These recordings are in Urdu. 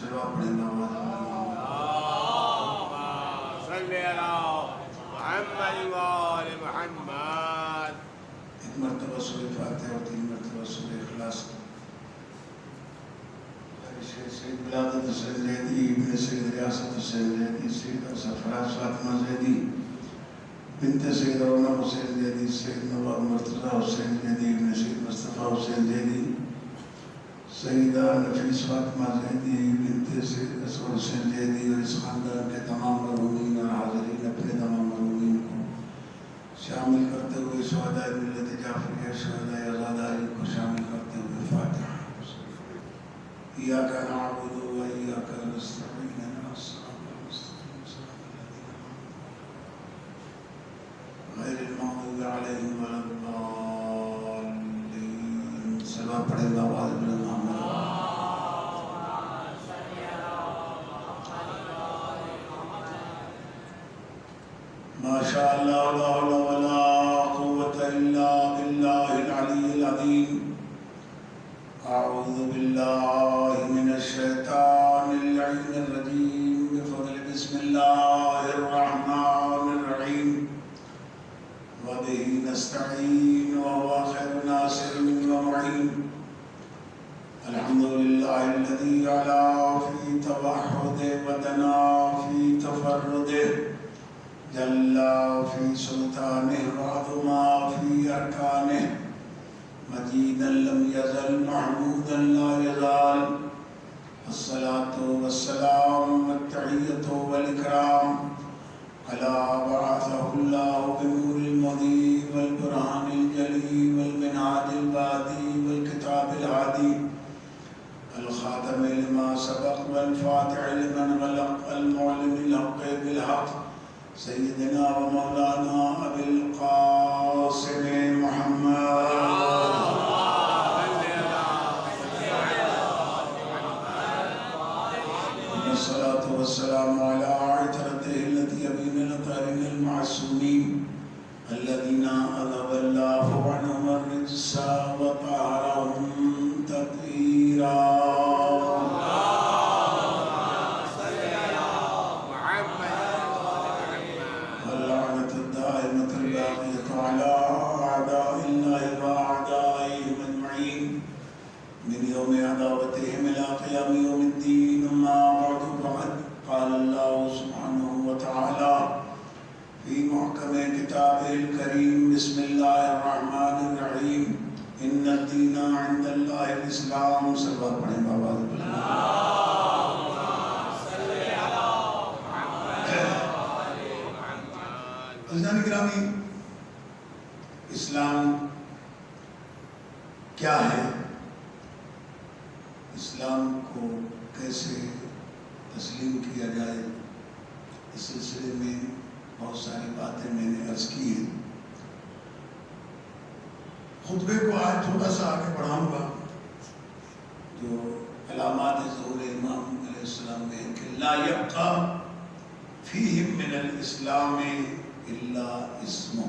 سلوات پڑھیں گے آواز صلی اللہ محمد وآل محمد. ایک مرتبہ سورہ فاتحہ اور 3 مرتبہ سورہ اخلاص. سید بلادت حسین زیدی ابن سید ریاست حسین زیدی سید سرفراز فاطمہ زیدی بنت سید رونق حسین زیدی سید نواب مرتضی حسین زیدی ابن سید مصطفیٰ حسین زیدی سیدہ نفیس فاطمہ زیدی بنت سید اسود حسین زیدی اور اس خاندان کے تمام مرحومین اور حاضرین اپنے تمام مرحومین کو شامل کرتے ہوئے شہداء ملت جعفریہ شہداء عزاداری کو شامل کرتے ہوئے فاتحہ. إياك نعبد وإياك نستعين اهدنا الصراط المستقيم صراط الذين أنعمت عليهم غير المغضوب عليهم ولا الضالين. سلام پڑھیں گے آواز بلند محمد. ما شاء الله لا حول ولا قوة إلا بالله العلي العظيم. أعوذ بالله من الشيطان اللعين الرجيم بفضل بسم الله الرحمن الرحيم وبه نستعين وهو خير ناصر ومعين. الحمد لله الذي علا في توحده ودنا في تفرده جل في سلطانه وعظما في أركانه مجيدا لم يزل محمودا لا يزال. الصلاة والسلام والتحية والإكرام على بعثه الله بنور المضي والبرهان الجلي والمنهاج البادي والكتاب الهادي الخاتم لما سبق والفاتح لمن غلق المعلم الحق بالحق سيدنا ومولانا أبي القاسم محمد الصلاة والسلام على عترته التي يبين الطاهرين المعصومين الذين أذهب الله عنهم الرجس وطهرهم تطهيرا. واللعنة الدائمة الباقية على أعداء الله وأعدائهم أجمعين من يوم عداوتهم إلى قيام يوم الدين. أما بعد فقد قال الله سبحانه وتعالى في محكم كتابه الكريم بسم الله الرحمن الرحيم إن الدين عند الله الإسلام. سلوات پڑھیں بابا عزیزان گرامی. اسلام کیا ہے؟ اسلام کو کیسے تسلیم کیا جائے؟ اس سلسلے میں بہت ساری باتیں میں نے عرض کی ہیں. خطبے کو آج تھوڑا سا آگے بڑھاؤں گا. جو علامات ظہور امام علیہ السلام میں ہے کہ لا یبقى فیہم من الاسلام الا اسمہ.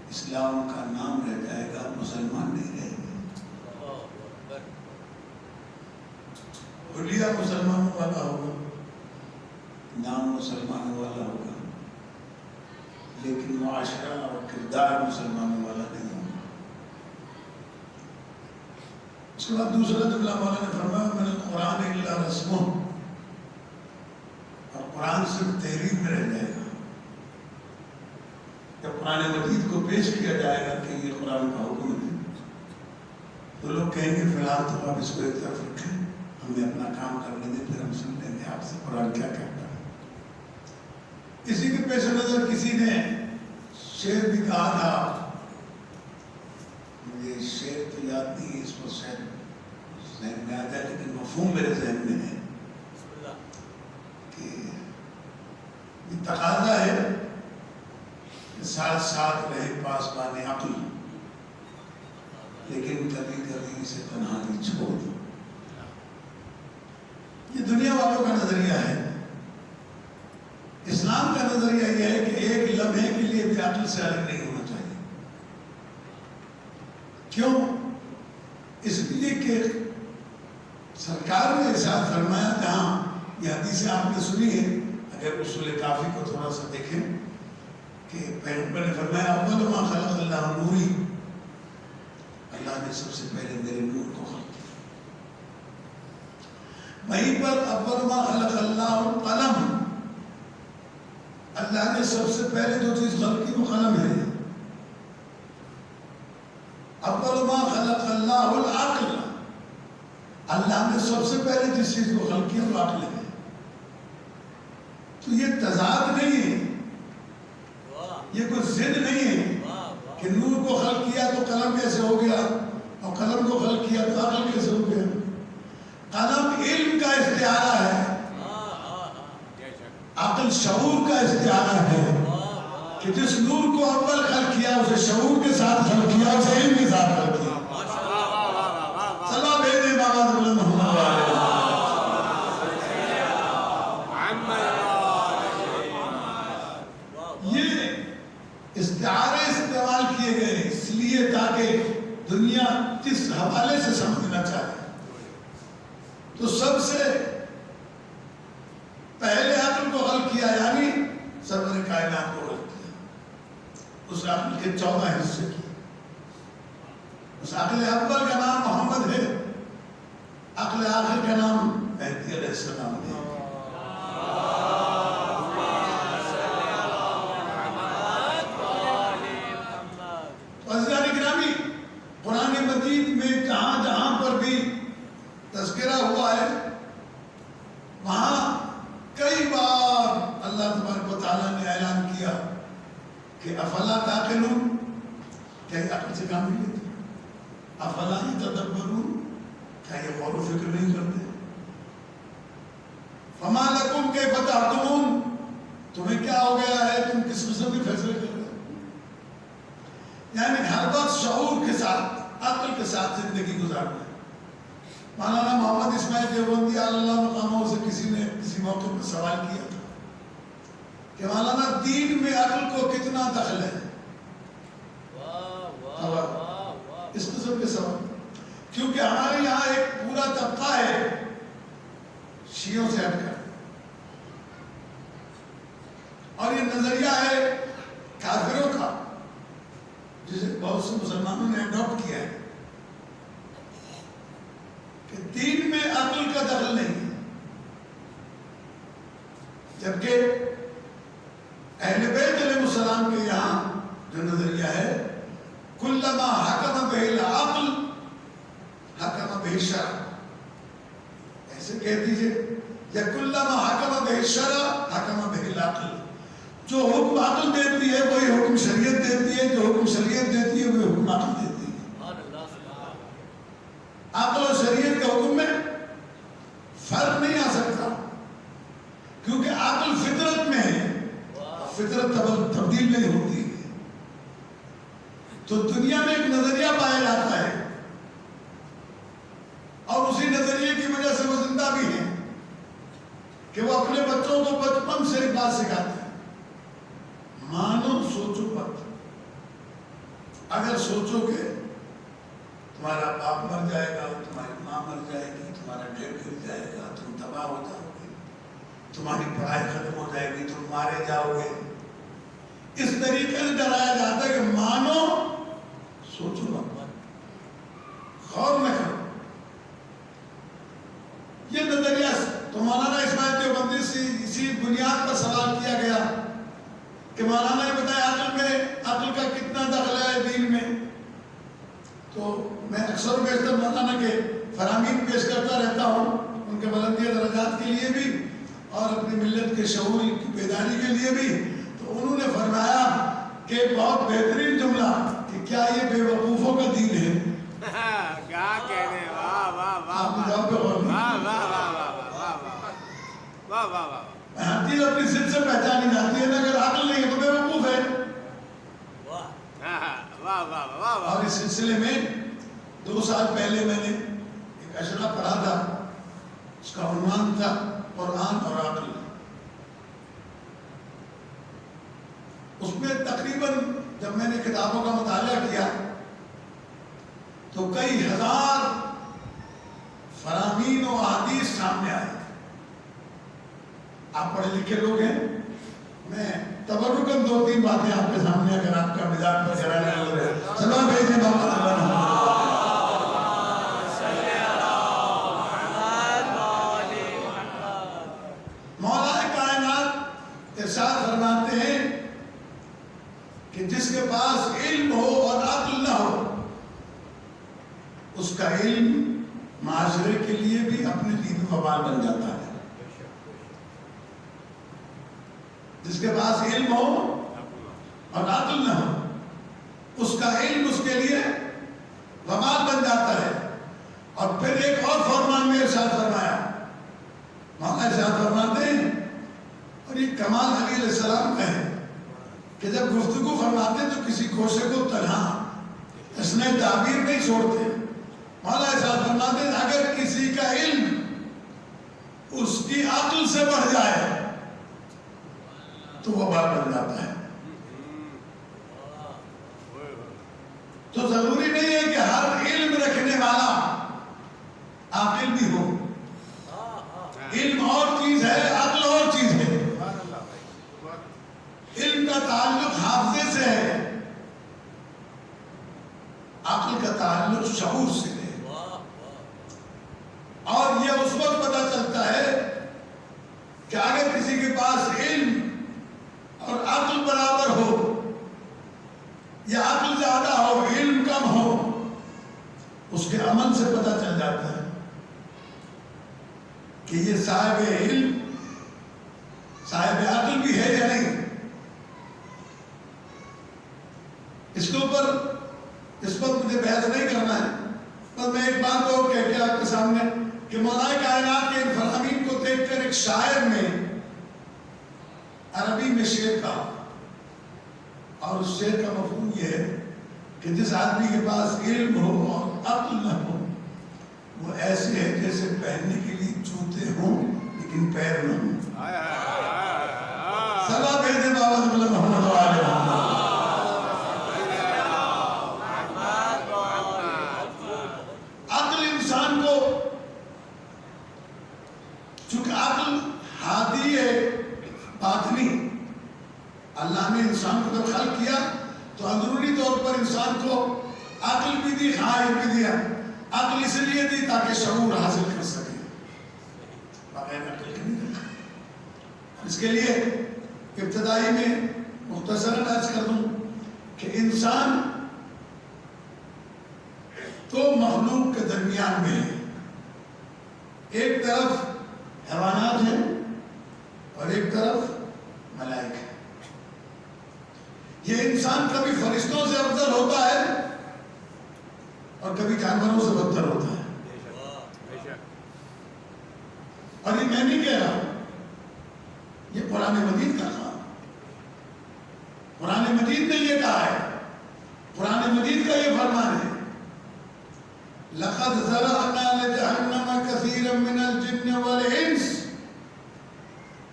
اسلام کا نام رہ جائے گا، مسلمان نہیں رہے گا. حلیہ مسلمانوں والا ہوگا، نام مسلمانوں والا ہوگا، لیکن معاشرہ اور کردار مسلمانوں والا نہیں ہوگا. اس کے بعد دوسرا جملہ مولانا نے فرمایا من القرآن الا رسمہ. اور قرآن صرف تحریر میں رہ جائے گا. جب قرآن مجید کو پیش کیا جائے گا کہ یہ قرآن کا حکم ہے تو لوگ کہیں گے فی الحال تو آپ اس کو ایک طرف رکھیں، ہمیں اپنا کام کرنے دیں، پھر ہم سن لیں گے آپ سے قرآن کیا کہتا ہے. اسی کے پیش نظر کسی نے شعر بھی کہا تھا، مجھے شعر تو یاد نہیں، اس کو شاید ذہن میں آ جائے، لیکن مفہوم میرے ذہن میں ہے کہ یہ تقاضا ہے کہ ساتھ ساتھ رہے پاسبان عقل، لیکن کبھی کبھی اسے تنہا بھی چھوڑ دو. یہ دنیا والوں کا نظریہ ہے. اسلام کا نظریہ یہ ہے کہ ایک لمحے کے لیے بھی عقل سے الگ نہیں ہونا چاہیے. کیوں؟ اس لیے کہ سرکار نے ارشاد فرمایا، جہاں یہ حدیث آپ نے سنی ہے، اگر اصول کافی کو تھوڑا سا دیکھیں کہ پیغمبر نے فرمایا اول ما خلق اللہ نوری، اللہ نے سب سے پہلے میرے نور کو خلق کیا. وہیں پر اول ما خلق اللہ القلم، اللہ نے سب سے پہلے جو چیز خلق کی وہ قلم ہے. اول ما خلق اللہ العقل، اللہ نے سب سے پہلے جس چیز کو خلق کیا وہ عقل ہے. تو یہ تضاد نہیں ہے، یہ کوئی ضد نہیں ہے کہ نور کو خلق کیا تو قلم کیسے ہو گیا اور قلم کو خلق کیا تو عقل کیسے ہو گیا. قلم علم کا استعارہ ہے، عقل شعور کا استعارہ ہے کہ جس نور کو اول خلق کیا اسے شعور کے ساتھ خلق کیا، اسے علم کے ساتھ خلق کیا. صلوات بھیجے بابا بلند محمد والے. یہ استعارے استعمال کیے گئے اس لیے تاکہ دنیا کس حوالے سے سمجھنا چاہے. تو سب سے پہلے عقل کو خلق کیا یعنی سرور کائنات کو خلق کیا. اس عقل کے 14 حصے کیے. اس عقل اول کا نام محمد ہے، عقل آخر کا نام مہدی علیہ السلام ہے. قرآن مجید میں جہاں جہاں پر بھی تذکرہ ہوا ہے وہاں کئی بار اللہ تبارک و تعالیٰ نے اعلان کیا کہ افلا تعقلون، کیا یہ عقل سے کام نہیں لیتے؟ افلا یتدبرون، کیا یہ غور و فکر نہیں کرتے؟ فما لکم کیف تحکمون، تمہیں کیا ہو گیا ہے، تم کس قسم کے فیصلے کر رہے ہو؟ یعنی ہر وقت شعور کے ساتھ عقل کے ساتھ زندگی گزارنا ہے. مولانا محمد اسماعیل دیوبندی اللہ مقاموں سے کسی نے کسی موقع پر سوال کیا تھا کہ مولانا دین میں عقل کو کتنا دخل ہے؟ اس قسم کے سوال، کیونکہ ہمارے یہاں ایک پورا طبقہ ہے شیعوں سے ہٹ کر، اور یہ نظریہ ہے کافروں کا جسے بہت سے مسلمانوں نے اڈاپٹ کیا ہے کہ دین میں عقل کا دخل نہیں ہے. جبکہ اہل بیت علیہ السلام کے یہاں جو نظریہ ہے کلما حکم بہ العقل حکم بہ الشرع، ایسے کہہ دیجئے، یا کلما حکم بہ الشرع حکم بہ العقل، جو حکم عقل دیتی ہے وہی حکم شریعت دیتی ہے، جو حکم شریعت دیتی ہے وہی حکم عقل دیتی ہے. عقل اور شریعت کے حکم میں فرق نہیں آ سکتا کیونکہ عقل فطرت میں ہے، فطرت تبدیل نہیں ہوتی ہے. تو دنیا میں ایک نظریہ پایا جاتا ہے اور اسی نظریے کی وجہ سے وہ زندہ بھی ہیں کہ وہ اپنے بچوں کو بچپن سے ایک بات سکھاتے ہیں، مانو سوچو مت. اگر سوچو کہ تمہارا باپ مر جائے گا، تمہاری ماں مر جائے گی، تمہارا گھر گر جائے گا، تم تباہ ہو جاؤ گے، تمہاری پڑھائی ختم ہو جائے گی، تم مارے جاؤ گے، اس طریقے سے ڈرایا جاتا ہے کہ مانو سوچو مت، غور نہ کرو. یہ نظریہ تو مولانا اسماعیل دیوبندی سے اسی بنیاد پر سوال کیا گیا کہ مولانا نے بتایا عقل کا کتنا دخل ہے دین میں. تو میں اکثر و بیشتر مولانا کے فرامین پیش کرتا رہتا ہوں، ان کے بلندی درجات کے لیے بھی اور اپنی ملت کے شعور کی بیداری کے لیے بھی. تو انہوں نے فرمایا کہ بہت بہترین جملہ کہ کیا یہ بے وقوفوں کا دین ہے؟ کیا کہنے، واہ واہ واہ آپ نے جواب پہ غور نہیں. واہ واہ واہ واہ واہ واہ. ہر چیز اپنی ضد سے پہچانی جاتی ہے، اگر عقل نہیں ہے تو بے وقوف ہے. اور اس سلسلے میں 2 سال پہلے میں نے ایک اشرا پڑھا تھا، اس کا عنوان تھا قرآن اور عقل. اس میں تقریباً جب میں نے کتابوں کا مطالعہ کیا تو کئی ہزار فرامین و احادیث سامنے آئے. آپ پڑھے لکھے لوگ ہیں, میں تبرکاً 2-3 باتیں آپ کے سامنے اگر آپ کا مزاج پر کرانے ہو رہے ہیں. سلام بھیجیں بابا. مولا کائنات ارشاد فرماتے ہیں کہ جس کے پاس علم ہو اور عقل نہ ہو, اس کا علم معاشرے کے لیے بھی اپنے لیے بھی وبال بن جاتا ہے. جس کے پاس علم ہو اور عقل نہ ہو, اس کا علم اس کے لیے وبال بن جاتا ہے. اور پھر ایک اور فرمان میں ارشاد فرمایا, مولا ارشاد فرماتے ہیں, اور یہ کمال علی علیہ السلام کا ہے کہ جب گفتگو فرماتے تو کسی گوشے کو تنہا حسن تعبیر نہیں چھوڑتے. مولا ارشاد فرماتے ہیں اگر کسی کا علم اس کی عقل سے بڑھ جائے تو وہ بات بن جاتا ہے. تو ضروری نہیں ہے کہ ہر علم رکھنے والا عاقل بھی ہو. علم اور چیز ہے, عقل اور چیز ہے. علم کا تعلق حافظے سے ہے, عقل کا تعلق شعور سے ہے. اور یہ اس وقت پتہ چلتا ہے کہ اگر کسی کے پاس علم اور عقل برابر ہو یا عقل زیادہ ہو علم کم ہو, اس کے عمل سے پتہ چل جاتا ہے کہ یہ صاحب علم صاحب عقل بھی ہے یا نہیں. اس کے اوپر اس پر مجھے بحث نہیں کرنا ہے, بس میں ایک بات اور کہہ کے آپ کے سامنے کہ مولا کائنات کے ان فرامین کو دیکھ کر ایک شاعر نے عربی میں شعر کہا, اور اس شعر کا مفہوم یہ ہے کہ جس آدمی کے پاس علم ہو اور عقل نہ ہو وہ ایسے ہے جیسے پہننے کے لیے جوتے ہوں لیکن پیر نہ ہوں. سبا بھیجے بابا محمد والے محمد. عقل انسان کو, چونکہ عقل ہادی ہے باطنی, اللہ نے انسان کو جب خلق کیا تو اندرونی طور پر انسان کو عقل بھی دی, خواہش بھی دیا. عقل اس لیے دی تاکہ شعور حاصل کر سکے, بغیر عقل کے نہیں دیکھا. اس کے لیے ابتدائی میں مختصراً عرض کر دوں کہ انسان تو مخلوق کے درمیان میں ہے. ایک طرف حیوانات ہیں اور ایک طرف ملائکہ. یہ انسان کبھی فرشتوں سے افضل ہوتا ہے اور کبھی جانوروں سے بدتر ہوتا ہے. اور یہ میں نہیں کہہ رہا, یہ قرآن مجید کا کہا. قرآن مجید نے یہ کہا ہے, قرآن مجید کا یہ فرمان ہے لَقَدْ ذَرَأْنَا لِجَهَنَّمَ كَثِيرًا مِنَ الْجِنِّ وَالْإِنسِ.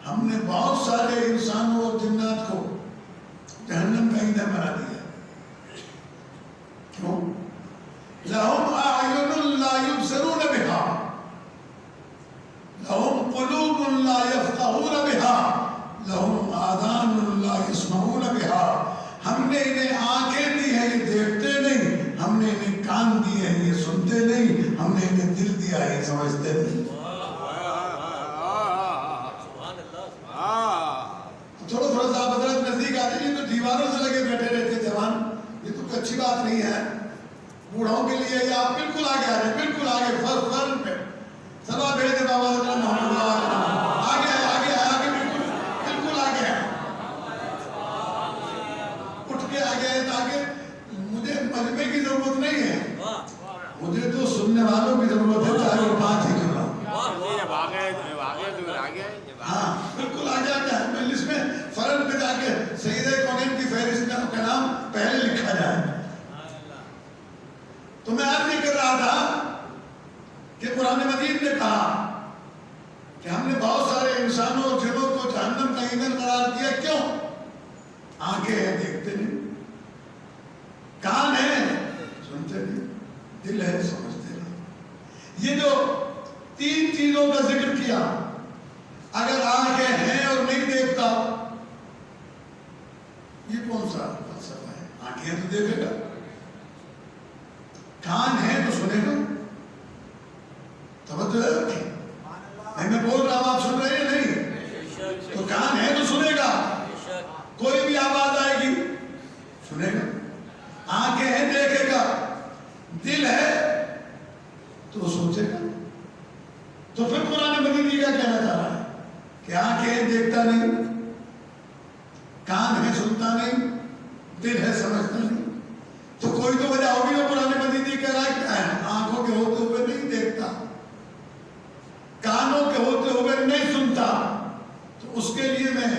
ہم نے بہت سارے انسانوں اور جنات کو جہنم کا ایندھن بنا دیا. کیوں؟ لَهُمْ أَعْيُنٌ لَا يُبْصِرُونَ بِهَا لَهُمْ قُلُوبٌ لَا يَفْقَهُونَ بِهَا لَهُمْ آذَانٌ لَا يَسْمَعُونَ بِهَا. ہم نے انہیں آنکھیں دی ہیں یہ دیکھتے نہیں, ہم نے انہیں کان دیے ہیں یہ سنتے نہیں, ہم نے انہیں دل دیا ہے یہ سمجھتے نہیں. تھوڑا سا حضرت نزدیک آتے ہیں تو دیواروں سے لگے بیٹھے رہتے جوان, یہ تو کوئی اچھی بات نہیں ہے. بوڑھوں کے لیے یہ آپ بالکل آگے آ رہے ہیں, بالکل آگے فرن پہ. سبا بھیجے بابا محمد آگے آگے آگے بالکل آگے ہے, اٹھ کے آگے ہے تاکہ مجھے مجمع کی ضرورت نہیں ہے, مجھے تو سننے والوں کی ضرورت ہے, چاہے وہ 5 ہی کیوں نہ. ہاں بالکل آگے آتا ہے. میں لسٹ میں فرن پہ جا کے سیدہ کونین کی فہرست میں کا نام پہلے لکھا جائے. تو میں عرض یہ کر رہا تھا کہ قرآن مجید نے کہا کہ ہم نے بہت سارے انسانوں اور جنوں کو جہنم کا ایندھن قرار دیا. کیوں؟ آنکھیں ہیں دیکھتے نہیں, کان ہیں سنتے نہیں, دل ہے سمجھتے نہیں. یہ جو چیزوں کا ذکر کیا. اگر آنکھیں ہیں اور نہیں دیکھتا، یہ کون سا فلسفہ ہے؟ آنکھیں تو دیکھے گا، کان ہے تو سنے گا. توجہ رکھیں، میں بول رہا ہوں، آپ سن رہے ہیں نہیں؟ تو کان ہے تو سنے گا، کوئی بھی آواز آئے گی سنے گا. آنکھیں ہیں دیکھے گا، دل ہے تو سوچے گا. تو پھر قرآن مجید کیا کہنا چاہ رہا ہے کہ آنکھیں ہیں دیکھتا نہیں، کان ہے سنتا نہیں، دل ہے سمجھتا نہیں. تو کوئی تو وجہ ہوگی جو قرآن مجید یہ کہہ رہا ہے کہ آنکھوں کے ہوتے ہوئے نہیں دیکھتا، کانوں کے ہوتے ہوئے نہیں سنتا. تو اس کے لیے میں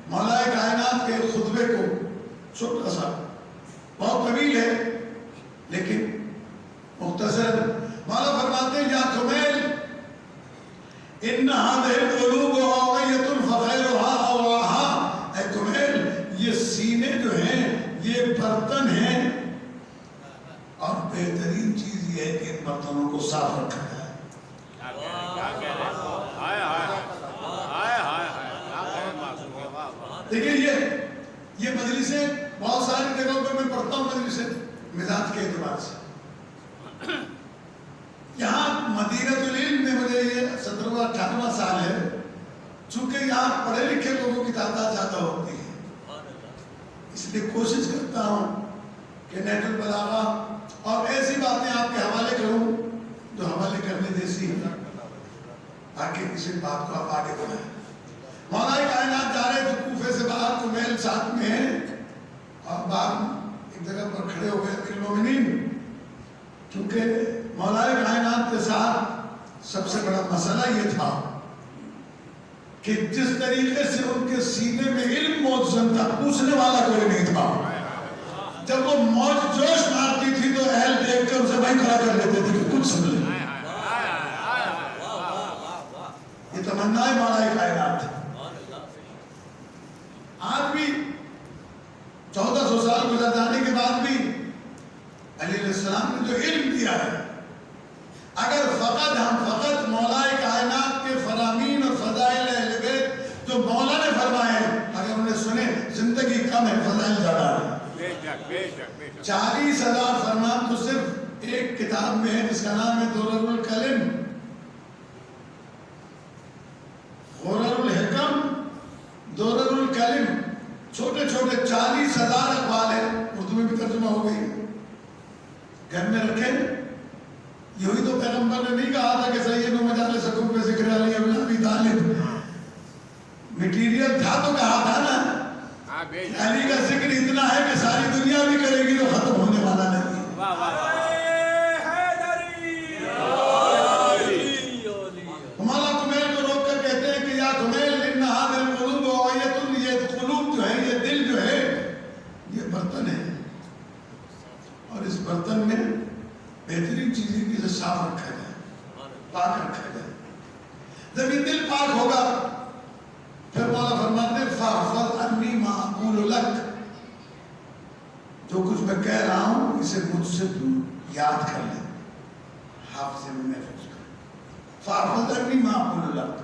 مولا کائنات کے خطبے کو چھوٹا سا، بہت طویل ہے لیکن مختصر، مولا فرماتے ہیں یا کمیل ان هذه القلوب واعية فخيرها اواها. اے کمیل، یہ سینے جو ہیں یہ برتن ہیں، اور بہترین چیز یہ ہے کہ ان برتنوں کو صاف رکھا جائے. دیکھیں یہ مجلسیں بہت ساری جگہوں پہ میں پڑھتا ہوں، مجلسیں مزاج کے اعتبار سے. یہاں مدینہ العلم میں مجھے یہ 17واں 18واں سال ہے، چونکہ یہاں پڑھے لکھے لوگوں کی تعداد زیادہ ہوتی ہے، اس لیے کوشش کرتا ہوں کہ نیٹ البلاغہ اور ایسی باتیں آپ کے حوالے کروں جو حوالے کرنے جیسی ہیں، تاکہ کسی بات کو آپ آگے بڑھائیں. مولا کائنات جا رہے تھے کوفے سے باہر، کمیل ساتھ میں ہیں، اور باہر ایک جگہ پر کھڑے ہو گئے امیر المومنین. کیونکہ مولا کائنات کے ساتھ سب سے بڑا مسئلہ یہ تھا کہ جس طریقے سے ان کے سینے میں علم موجود تھا، پوچھنے والا کوئی نہیں تھا. جب وہ موج جوش مارتی تھی تو اہل دیکھ کر اسے وہیں کھڑا کر لیتے تھے کہ کچھ سمجھ لیں. یہ تمنا ہے مولا کائنات. آج بھی 1400 سال گزر جانے کے بعد بھی علیہ السلام نے جو علم دیا ہے، اگر فقط مولا کائنات کے فرامین اور فضائل اہل بیت جو مولا نے فرمائے اگر انہیں سنے، زندگی کم ہے، فضائل زیادہ ہے. 40,000 فرمان تو صرف ایک کتاب میں ہے جس کا نام ہے درر الکلم، غرر الحکم، درر الکلم. چھوٹے چھوٹے 40,000 اقوال ہیں، اردو میں بھی ترجمہ ہو گئی. گھر میں رکھیں. یہی تو پیغمبر نے نہیں کہا تھا کہ سیدو مجالسکم پہ ذکر علی ابن ابی طالب، میٹیریل تھا تو کہا تھا نا. علی کا ذکر اتنا ہے کہ ساری دنیا بھی کرے گی تو ختم ہونے والا نہیں. مولا کمیل کو روک کر کہتے ہیں کہ یا کمیل ان هذه القلوب واعية. یہ قلوب جو ہے، یہ دل جو ہے، یہ برتن ہے، اور اس برتن میں بہترین چیزیں کی اسے صاف رکھا جائے، پاک رکھا جائے. جب یہ دل پاک ہوگا پھر مولا فرماتے ہیں فاحفظ عنی ما اقول لک. جو کچھ میں کہہ رہا ہوں اسے مجھ سے تو یاد کر لے، حافظ میں محفوظ کر. فاحفظ عنی ما اقول لک.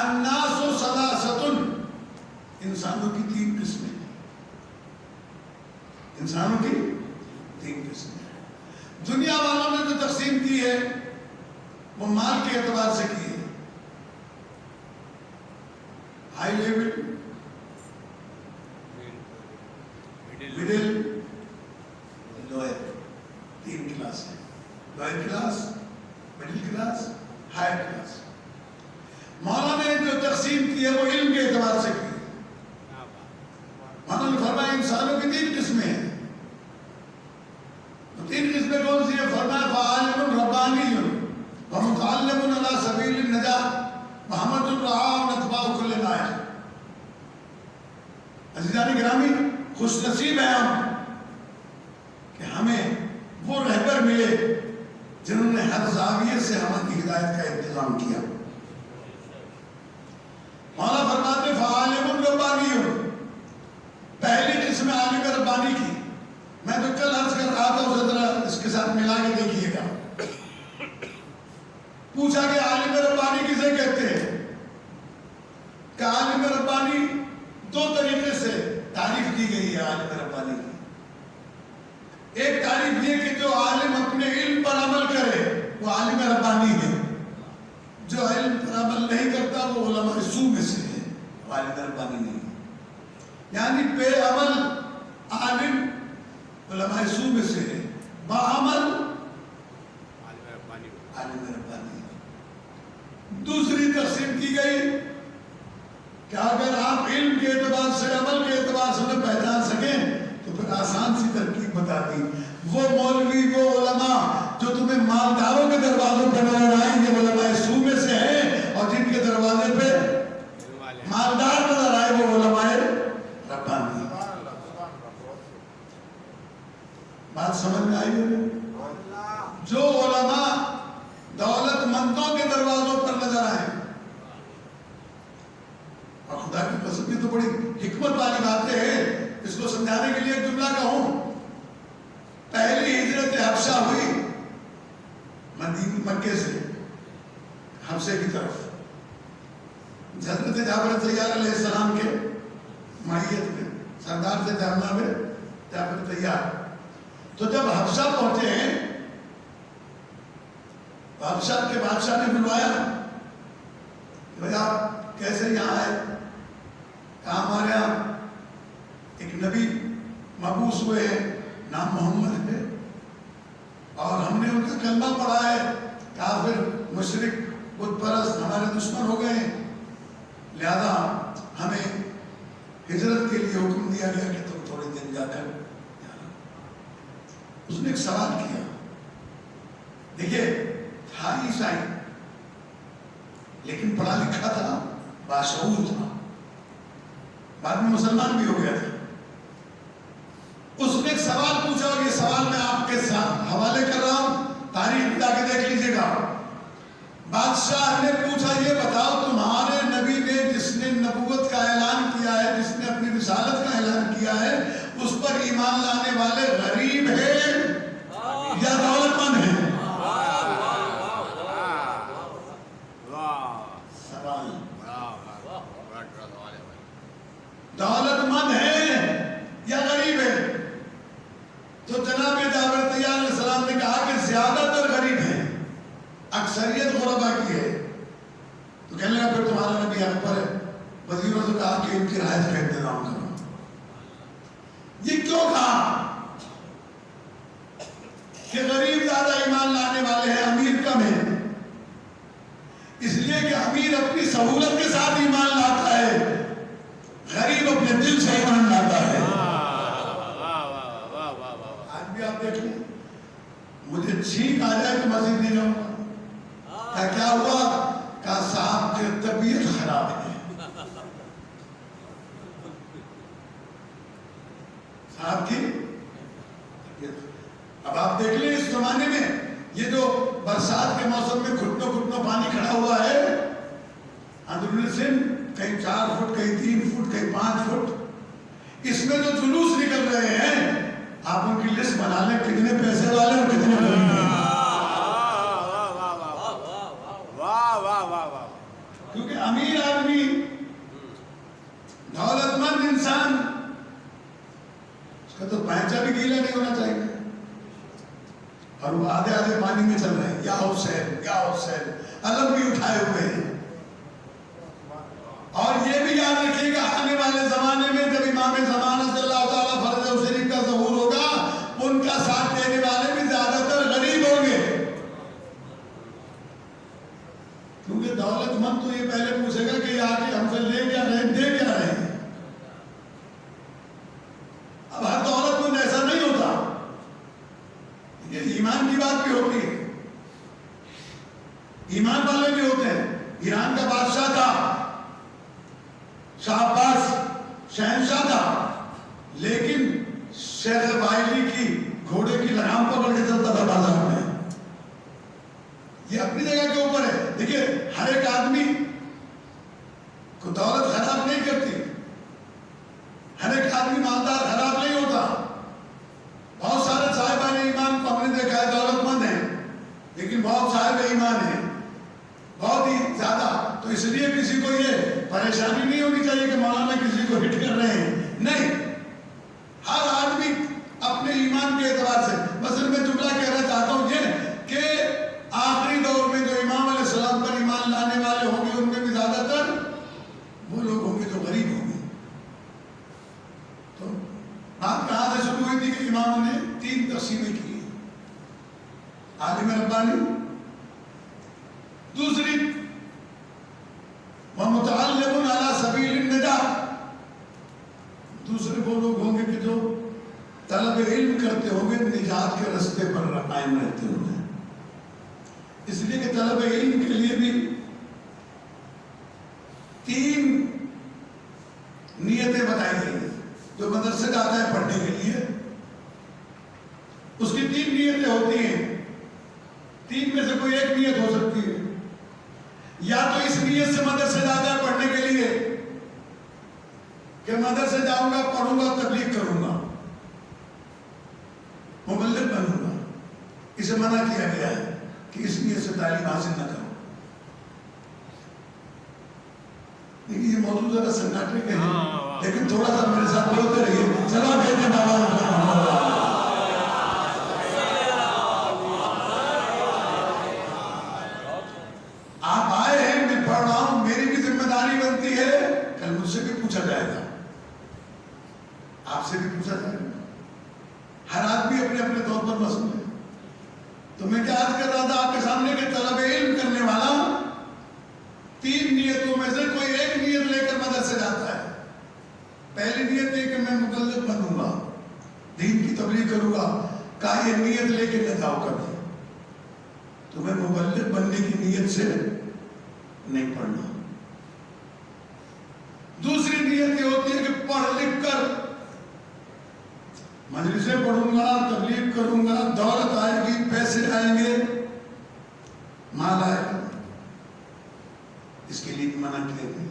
الناس ثلاثۃ. انسانوں کی 3 قسمیں ہیں. انسانوں کی 3 قسمیں ہیں. دنیا والوں نے جو تقسیم کی ہے وہ مال کے اعتبار سے کی ہے. High level, middle, lower. 3 class ہیں. Lower class, middle class, high class. مولا نے جو تقسیم کی ہے وہ علم کے اعتبار سے کی. مولا نے فرمایا انسانوں کی 3 قسمیں ہیں. 3 قسمیں کون سی ہیں؟ فرمایا فعالم ربانی ومتعلم علی سبیل النجاة محمد الرعا ونتباع کل نائر. عزیزان گرامی، خوش نصیب ہیں ہم کہ ہمیں وہ رہبر ملے جنہوں نے ہر زاویے سے ہماری ہدایت کا انتظام کیا. مولا فرماتے فعالم ربانی. پہلی قسم عالم ربانی کی میں تو کل عرض کر رہا تھا، اسے ذرا اس کے ساتھ ملا کے دیکھیے گا. پوچھا پوچھا کہ عالم ربانی کسے کہتے ہیں؟ کہ عالم ربانی دو طریقے سے تعریف کی گئی ہے عالم ربانی کی۔ ایک تعریف یہ کہ جو عالم اپنے علم پر عمل کرے وہ عالم ربانی ہے، جو علم پر عمل نہیں کرتا وہ علماء سو میں سے ہے، وہ عالم ربانی نہیں ہے۔ یعنی بے عمل عالم علماء سو میں سے ہے، بعمل عالم ربانی۔ دوسری تقسیم کی گئی کہ اگر آپ علم کے اعتبار سے عمل کے اعتبار سے نہ پہچان سکیں تو پھر آسان سی ترکیب بتا دی، وہ مولوی وہ علماء جو تمہیں مالداروں کے دروازوں پہ نظر آئیں گے وہ علماء سو میں سے ہیں، اور جن کے دروازے پہ مالدار نظر آئے وہ علماء ربانی۔ بات سمجھ میں آئی ہے؟ جو علماء دولت مندوں کے دروازوں پر نظر آئے، اور خدا کی قسم یہ تو بڑی حکمت والی باتیں ہیں، اس کو سمجھانے کے لیے ایک جملہ کہوں۔ پہلی ہجرت حبشہ ہوئی مکے سے حبشے کی طرف، حضرت جابر طیار علیہ السلام کے معیت میں، سردار سے جامعہ میں جابر طیار۔ تو جب حبشہ پہنچے ہیں، حبشہ کے بادشاہ نے بلوایا کہ بھائی آپ کیسے یہاں آئے؟ کہا ہمارے یہاں ایک نبی مبعوث ہوئے ہیں، نام محمد ہے، اور ہم نے ان کا کلمہ پڑھا ہے، کافر مشرک بت پرست ہمارے دشمن ہو گئے ہیں، لہذا ہمیں ہجرت کے لیے حکم دیا گیا کہ تم تھوڑے دن جا کر۔ اس نے ایک سوال کیا، دیکھیے تھا عیسائی لیکن پڑھا لکھا تھا، باشعور تھا، بعد میں مسلمان بھی ہو گیا تھا۔ اس نے ایک سوال پوچھا، اور یہ سوال میں آپ کے ساتھ حوالے کر رہا ہوں، تاریخ بتا کے دیکھ لیجیے گا۔ بادشاہ نے پوچھا یہ بتاؤ تمہارے نبی نے جس نے نبوت کا اعلان کیا ہے، جس نے اپنی رسالت کا اعلان کیا ہے، اس پر ایمان لانے والے غریب ہیں یا دولت مند ہیں؟ سوال دولت مند ہیں یا غریب ہیں؟ تو جناب جابر طیار علیہ السلام نے کہا کہ زیادہ تر غریب ہیں، اکثریت غربا کی ہے۔ تو کہنے لگا پھر تمہارا نبی حق پر ہے۔ وزیروں سے کہا کہ ان کی رعایت کا انتظام کرو۔ یہ کیوں کہا کہ غریب زیادہ ایمان لانے والے ہیں، امیر کم ہیں؟ اس لیے کہ امیر اپنی سہولت کے ساتھ ایمان لاتا ہے، غریب اپنے دل سے ایمان لاتا ہے۔ آج بھی آپ دیکھ لیں، مجھے چھینک آ جائے تو مسجد نہیں جاؤں گا۔ کیا ہوا؟ کہا صاحب کی طبیعت خراب ہے، صاحب کی طبیعت۔ اب آپ دیکھ لیں اس زمانے میں یہ جو برسات کے موسم میں گھٹنوں گھٹنوں پانی کھڑا ہوا ہے اندرون سندھ، کہیں 4 فٹ کہیں 3 فٹ کہیں 5 فٹ، اس میں جو جلوس نکل رہے ہیں آپ ان کی لسٹ بنا لیں کتنے پیسے والے اور کتنے غریب ہیں۔ کیونکہ امیر آدمی، دولت مند انسان، اس کا تو پہنچا بھی گیلا نہیں ہونا چاہیے، اور وہ آدھے آدھے پانی میں چل رہے ہیں، یا حسین یا حسین، علم بھی اٹھائے ہوئے ہیں۔ اور یہ بھی یاد رکھیے گا آنے والے زمانے میں جب امام زمانہ صلی اللہ تعالیٰ فرض شریف کا ظہور ہوگا، ان کا ساتھ دینے والے بھی زیادہ تر غریب ہوں گے، کیونکہ دولت مند تو یہ پہلے پوچھے گا کہ یہ آگے ہم سے لے کیا رہے ہیں، دے کیا رہے ہیں۔ اب ہر دولت مند ایسا نہیں ہوتا، یہ ایمان کی بات بھی ہوتی ہے، ایمان والے بھی ہوتے ہیں۔ ایران کا بادشاہ تھا، شاہ عباس شہنشاہ تھا، لیکن شیخ بائلی کی گھوڑے کی لگام پکڑ کے چلتا تھا بازار میں۔ یہ اپنی جگہ کے اوپر ہے۔ دیکھیے ہر ایک آدمی کو دولت خراب نہیں کرتی، ہر ایک آدمی مالدار خراب نہیں ہوتا۔ بہت سارے صاحبان ایمان کو ہم نے دیکھا ہے دولت مند ہیں، لیکن بہت صاحب ایمان ہیں اس لیے کسی کو یہ پریشانی نہیں ہونی چاہیے کہ مولانا کسی کو ہٹ کر رہے ہیں، نہیں، ہر آدمی اپنے ایمان کے اعتبار سے، مثلا میں جملہ کہنا چاہتا ہوں یہ کہ آخری دور میں جو امام علیہ السلام پر ایمان لانے والے ہوں گے ان میں بھی زیادہ تر وہ لوگ ہوں گے جو غریب ہوں گے. تو بات کہاں سے شروع ہوئی تھی کہ امام نے 3 تقسیمیں کی، عالم ربانی، دوسری وَمُتَعَلِّمٌ عَلَى سَبِيلِ النَّجَاةِ، دوسرے وہ لوگ ہوں گے کہ جو طلب علم کرتے ہوں گے نجات کے رستے پر قائم رہتے ہوں گے. اس لیے کہ طلب علم کے لیے بھی 3 نیتیں بتائی گئی ہیں. جو مدرسے جاتا ہے پڑھنے کے لیے اس کی 3 نیتیں ہوتی ہیں. 3 میں سے کوئی ایک نیت ہو سکتی ہے، یا تو اس نیت سے مدرسے جاتا ہے پڑھنے کے لیے کہ مدرسے جاؤں گا، پڑھوں گا، تبلیغ کروں گا، مبلغ بنوں گا. اسے منع کیا گیا ہے کہ اس نیت سے تعلیم حاصل نہ کرو. دیکھیے یہ موضوع ذرا سناٹے کے ہے، لیکن تھوڑا سا میرے ساتھ بولتے رہیے. سلام کہتے بابا. آپ آئے ہیں، میں پڑھ رہا ہوں، میری بھی ذمہ داری بنتی ہے، کل مجھ سے بھی پوچھا جائے گا، آپ سے بھی پوچھا جائے گا. ہر آدمی اپنے اپنے طور پر مسئول ہے. تو میں کیا عرض کر رہا تھا آپ کے سامنے کہ طلب علم کرنے والا 3 نیتوں میں سے کوئی ایک نیت لے کر مدرسے جاتا ہے. پہلی نیت یہ کہ میں مبلغ بنوں گا، دین کی تبلیغ کروں گا. کہا یہ نیت لے کے نہ جاؤ کبھی، تمہیں مبلغ بننے کی نیت سے نہیں پڑھنا. دوسری نیت یہ ہوتی ہے کہ پڑھ لکھ کر مجلسیں پڑھوں گا، تبلیغ کروں گا، دولت آئے گی، پیسے آئیں گے، مال آئے گا. اس کے لیے منع کیا گیا.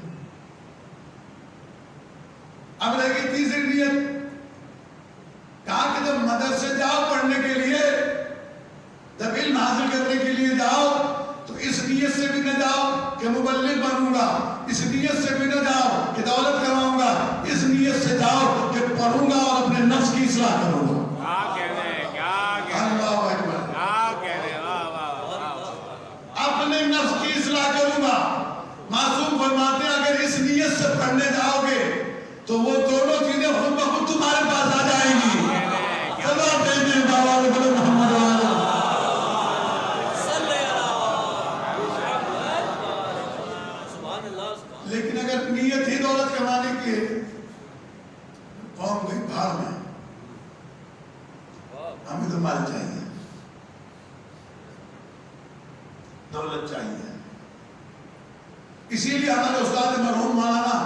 اب رہے گی تیسری نیت. کہا کہ جب مدرسے جاؤ پڑھنے کے لیے، جب علم حاصل کرنے کے لیے جاؤ تو اس نیت سے بھی نہ جاؤ کہ مبلغ بنوں گا، اس نیت سے بھی نہ جاؤ کہ دولت کماؤں گا، اس نیت سے جاؤ کہ پڑھوں گا اور اپنے نفس کی اصلاح کروں گا. اپنے نفس کی اصلاح کروں گا. معصوم فرماتے ہیں اگر اس نیت سے پڑھنے جاؤ گے تو وہ دونوں چیزیں خود بخود تمہارے پاس آ جائیں گی. لیکن اگر نیت ہی دولت کمانے کی ہے، قوم گئی بھاڑ میں، ہمیں تو مال چاہیے، دولت چاہیے. اسی لیے ہمارے استاد مرحوم مولانا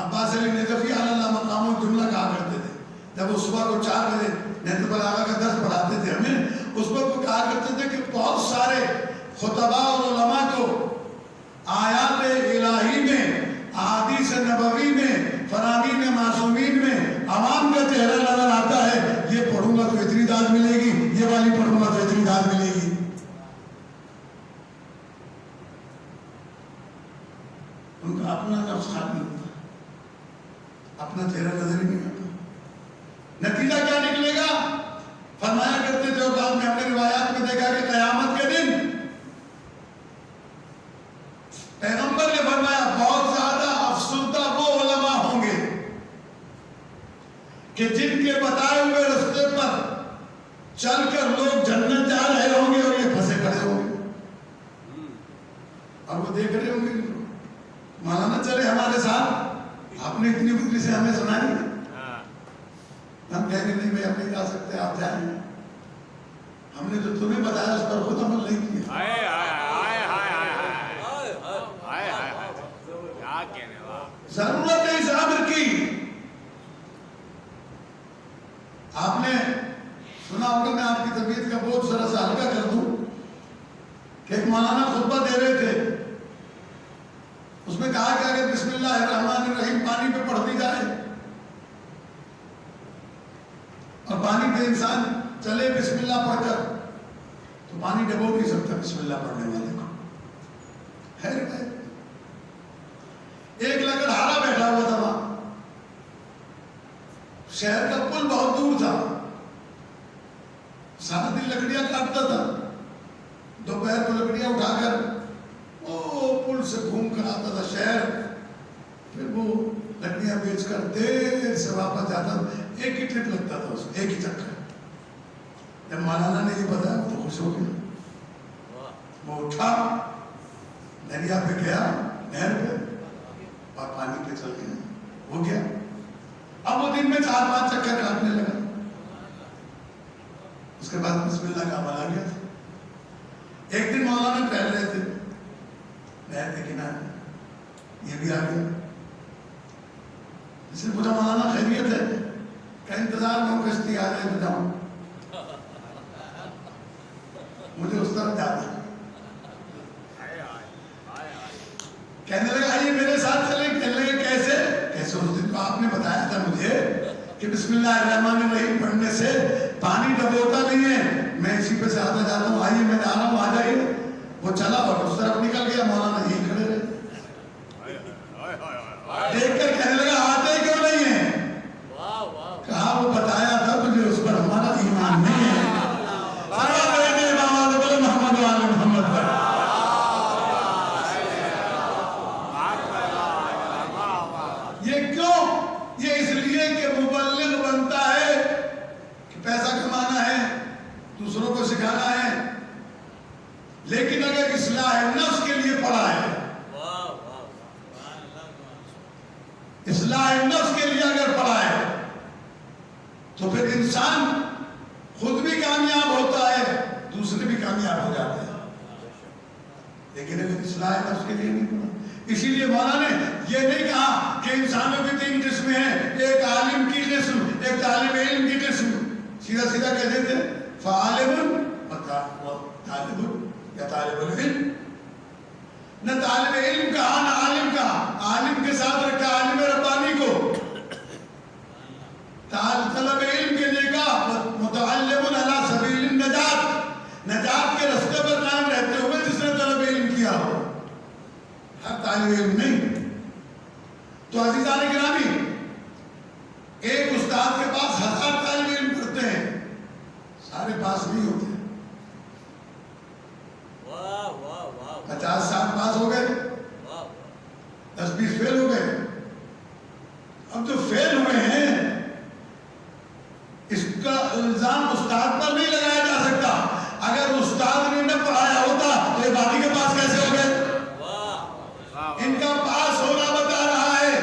عباس علی نجفی علی اللہ مقامہ جملہ کہا کرتے تھے. جب وہ صبح کو 4 بجے نیت بلاغہ کا درس پڑھاتے تھے ہمیں، اس وقت وہ کہا کرتے تھے کہ بہت سارے خطباء اور علماء کو آیات الہی میں، احادیث نبوی میں، فراغین معصومین میں عوام کا چہرہ نظر آتا ہے. یہ پڑھوں گا تو اتنی داد ملے گی، یہ والی پڑھوں گا تو اتنی داد ملے گی. ان کا اپنا نفس خالی ہوتا، اپنا چہرہ نظر ہی نہیں آتا. نتیجہ کیا نکلے گا؟ فرمایا کرتے تھے اور ہم نے روایات میں دیکھا کہ قیامت کے دن پیغمبر نے فرمایا بہت زیادہ افسردہ وہ علماء ہوں گے کہ جن کے بتائے ہوئے رستے پر چل کر لوگ جنت جا رہے ہوں گے اور یہ پھنسے کھڑے ہوں گے اور وہ دیکھ رہے ہوں گے مولانا چلے ہمارے ساتھ، آپ نے اتنی بدلی سے ہمیں سنائی. ہم کہیں گے نہیں بھائی ہم نہیں جا سکتے، آپ جائیں. ہم نے جو تمہیں بتایا اس پر خود عمل نہیں کیا. ضرورت ہے اس امر کی. آپ نے سنا ہوگا، میں آپ کی طبیعت کا بوجھ ذرا سا ہلکا کر دوں کہ ایک مولانا خطبہ دے رہے تھے، اس میں کہا کہ اگر بسم اللہ الرحمن الرحیم پانی پہ پڑھ دی جائے اور پانی پہ انسان چلے بسم اللہ پڑھ کر تو پانی ڈبو نہیں سکتا بسم اللہ پڑھنے والے کو. خیر ہے شہر کا پل بہت دور تھا، سارا دن لکڑیاں کاٹتا تھا، دوپہر کو لکڑیاں اٹھا کر وہ پل سے گھوم کر آتا تھا شہر، پھر وہ لکڑیاں بیچ کر دیر سے واپس جاتا تھا، ایک ہی ٹرپ لگتا تھا اس ایک ہی چکر۔ جب مولانا نے یہ بتایا تو خوش ہو گیا، وہ اٹھا دریا پہ گیا، نہر پہ، اور پانی پہ چل گیا، ہو گیا۔ اب وہ دن میں 4-5 چکر کاٹنے لگا، اس کے بعد بسم اللہ کا عمل آ گیا تھا۔ ایک دن مولانا ٹہل رہے تھے نہر کے کنارے، یہ بھی آ گیا، اس نے پوچھا مولانا خیریت ہے؟ کہ انتظار میں کشتی آ جائے تو جاؤں، مجھے اس طرف جانا ہے۔ کہنے لگا آئیے میرے ساتھ چلیں، کہنے لگے کیسے؟ کیسے؟ اس دن تو آپ نے بتایا تھا مجھے کہ بسم اللہ الرحمن الرحیم پڑھنے سے پانی ڈبوتا نہیں ہے، میں اسی پہ سے آتا جاتا ہوں، آئیے میں جا رہا ہوں، آ جائیے۔ وہ چلا اور اس طرف نکل گیا، مولانا یہیں کھڑے رہے، دیکھ کر کہنے لگا آتے کیوں نہیں ہیں؟ کہا وہ بتایا تھا تجھے، اس پر ہمارا ایمان نہیں ہے۔ یہ کیوں؟ یہ اس لیے کہ مبلغ بنتا ہے کہ پیسہ کمانا ہے، دوسروں کو سکھانا ہے، لیکن اگر اصلاح نفس کے لیے پڑھا ہے، اصلاح نفس کے لیے اگر پڑھا ہے تو پھر انسان خود بھی کامیاب ہوتا ہے، دوسرے بھی کامیاب ہو جاتے ہیں۔ لیکن اگر اصلاح نفس کے لیے نہیں پڑھا، اسی لیے مولانا نے یہ نہیں کہا کہ انسانوں کی 3 قسمیں ہیں، ایک عالم کی قسم، ایک طالب علم کی قسم، سیدھا سیدھا کہہ دیتے فعالم و طالب یا طالب العلم، نہ طالب علم کہا نہ عالم کہا، عالم کے ساتھ رکھا عالم ربانی کو، طلب علم کے لیے کہا متعلم علی سبیل النجات، نجات کے راستے پر قائم رہتے ہوئے جس نے طلب علم کیا ہو، ہر طالب علم نہیں۔ تو عزیزان گرامی، ایک استاد کے پاس 1000 طالب علم پڑھتے ہیں، سارے پاس نہیں ہوتے، 50-60 پاس ہو گئے، 10-20 فیل ہو گئے۔ اب جو فیل ہوئے ہیں اس کا الزام استاد پر نہیں لگایا جا سکتا، اگر استاد نے نہ پڑھایا ہوتا تو یہ باقی کے پاس کیسے ہو گئے؟ ان کا پاس ہونا بتا رہا ہے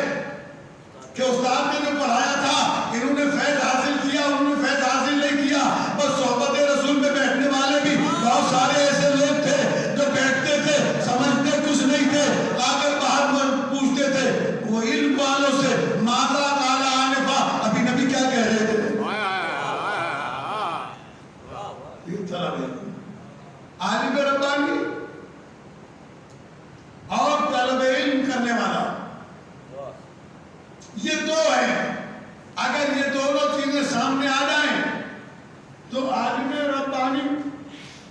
کہ استاد نے جو پڑھایا تھا انہوں نے فیض حاصل کیا، انہوں نے فیض حاصل نہیں کیا۔ بس صحبت رسول میں بیٹھنے والے بھی بہت سارے ایسے لوگ تھے جو بیٹھتے تھے، سمجھتے کچھ نہیں تھے، آ کر باہر پوچھتے تھے وہ علم والوں سے ماذا قال آنفا، ابھی نبی کیا کہہ رہے تھے؟ عالم ربانی اور طلب علم کرنے والا، یہ 2 ہیں۔ اگر یہ دونوں چیزیں سامنے آ جائیں تو عالم ربانی،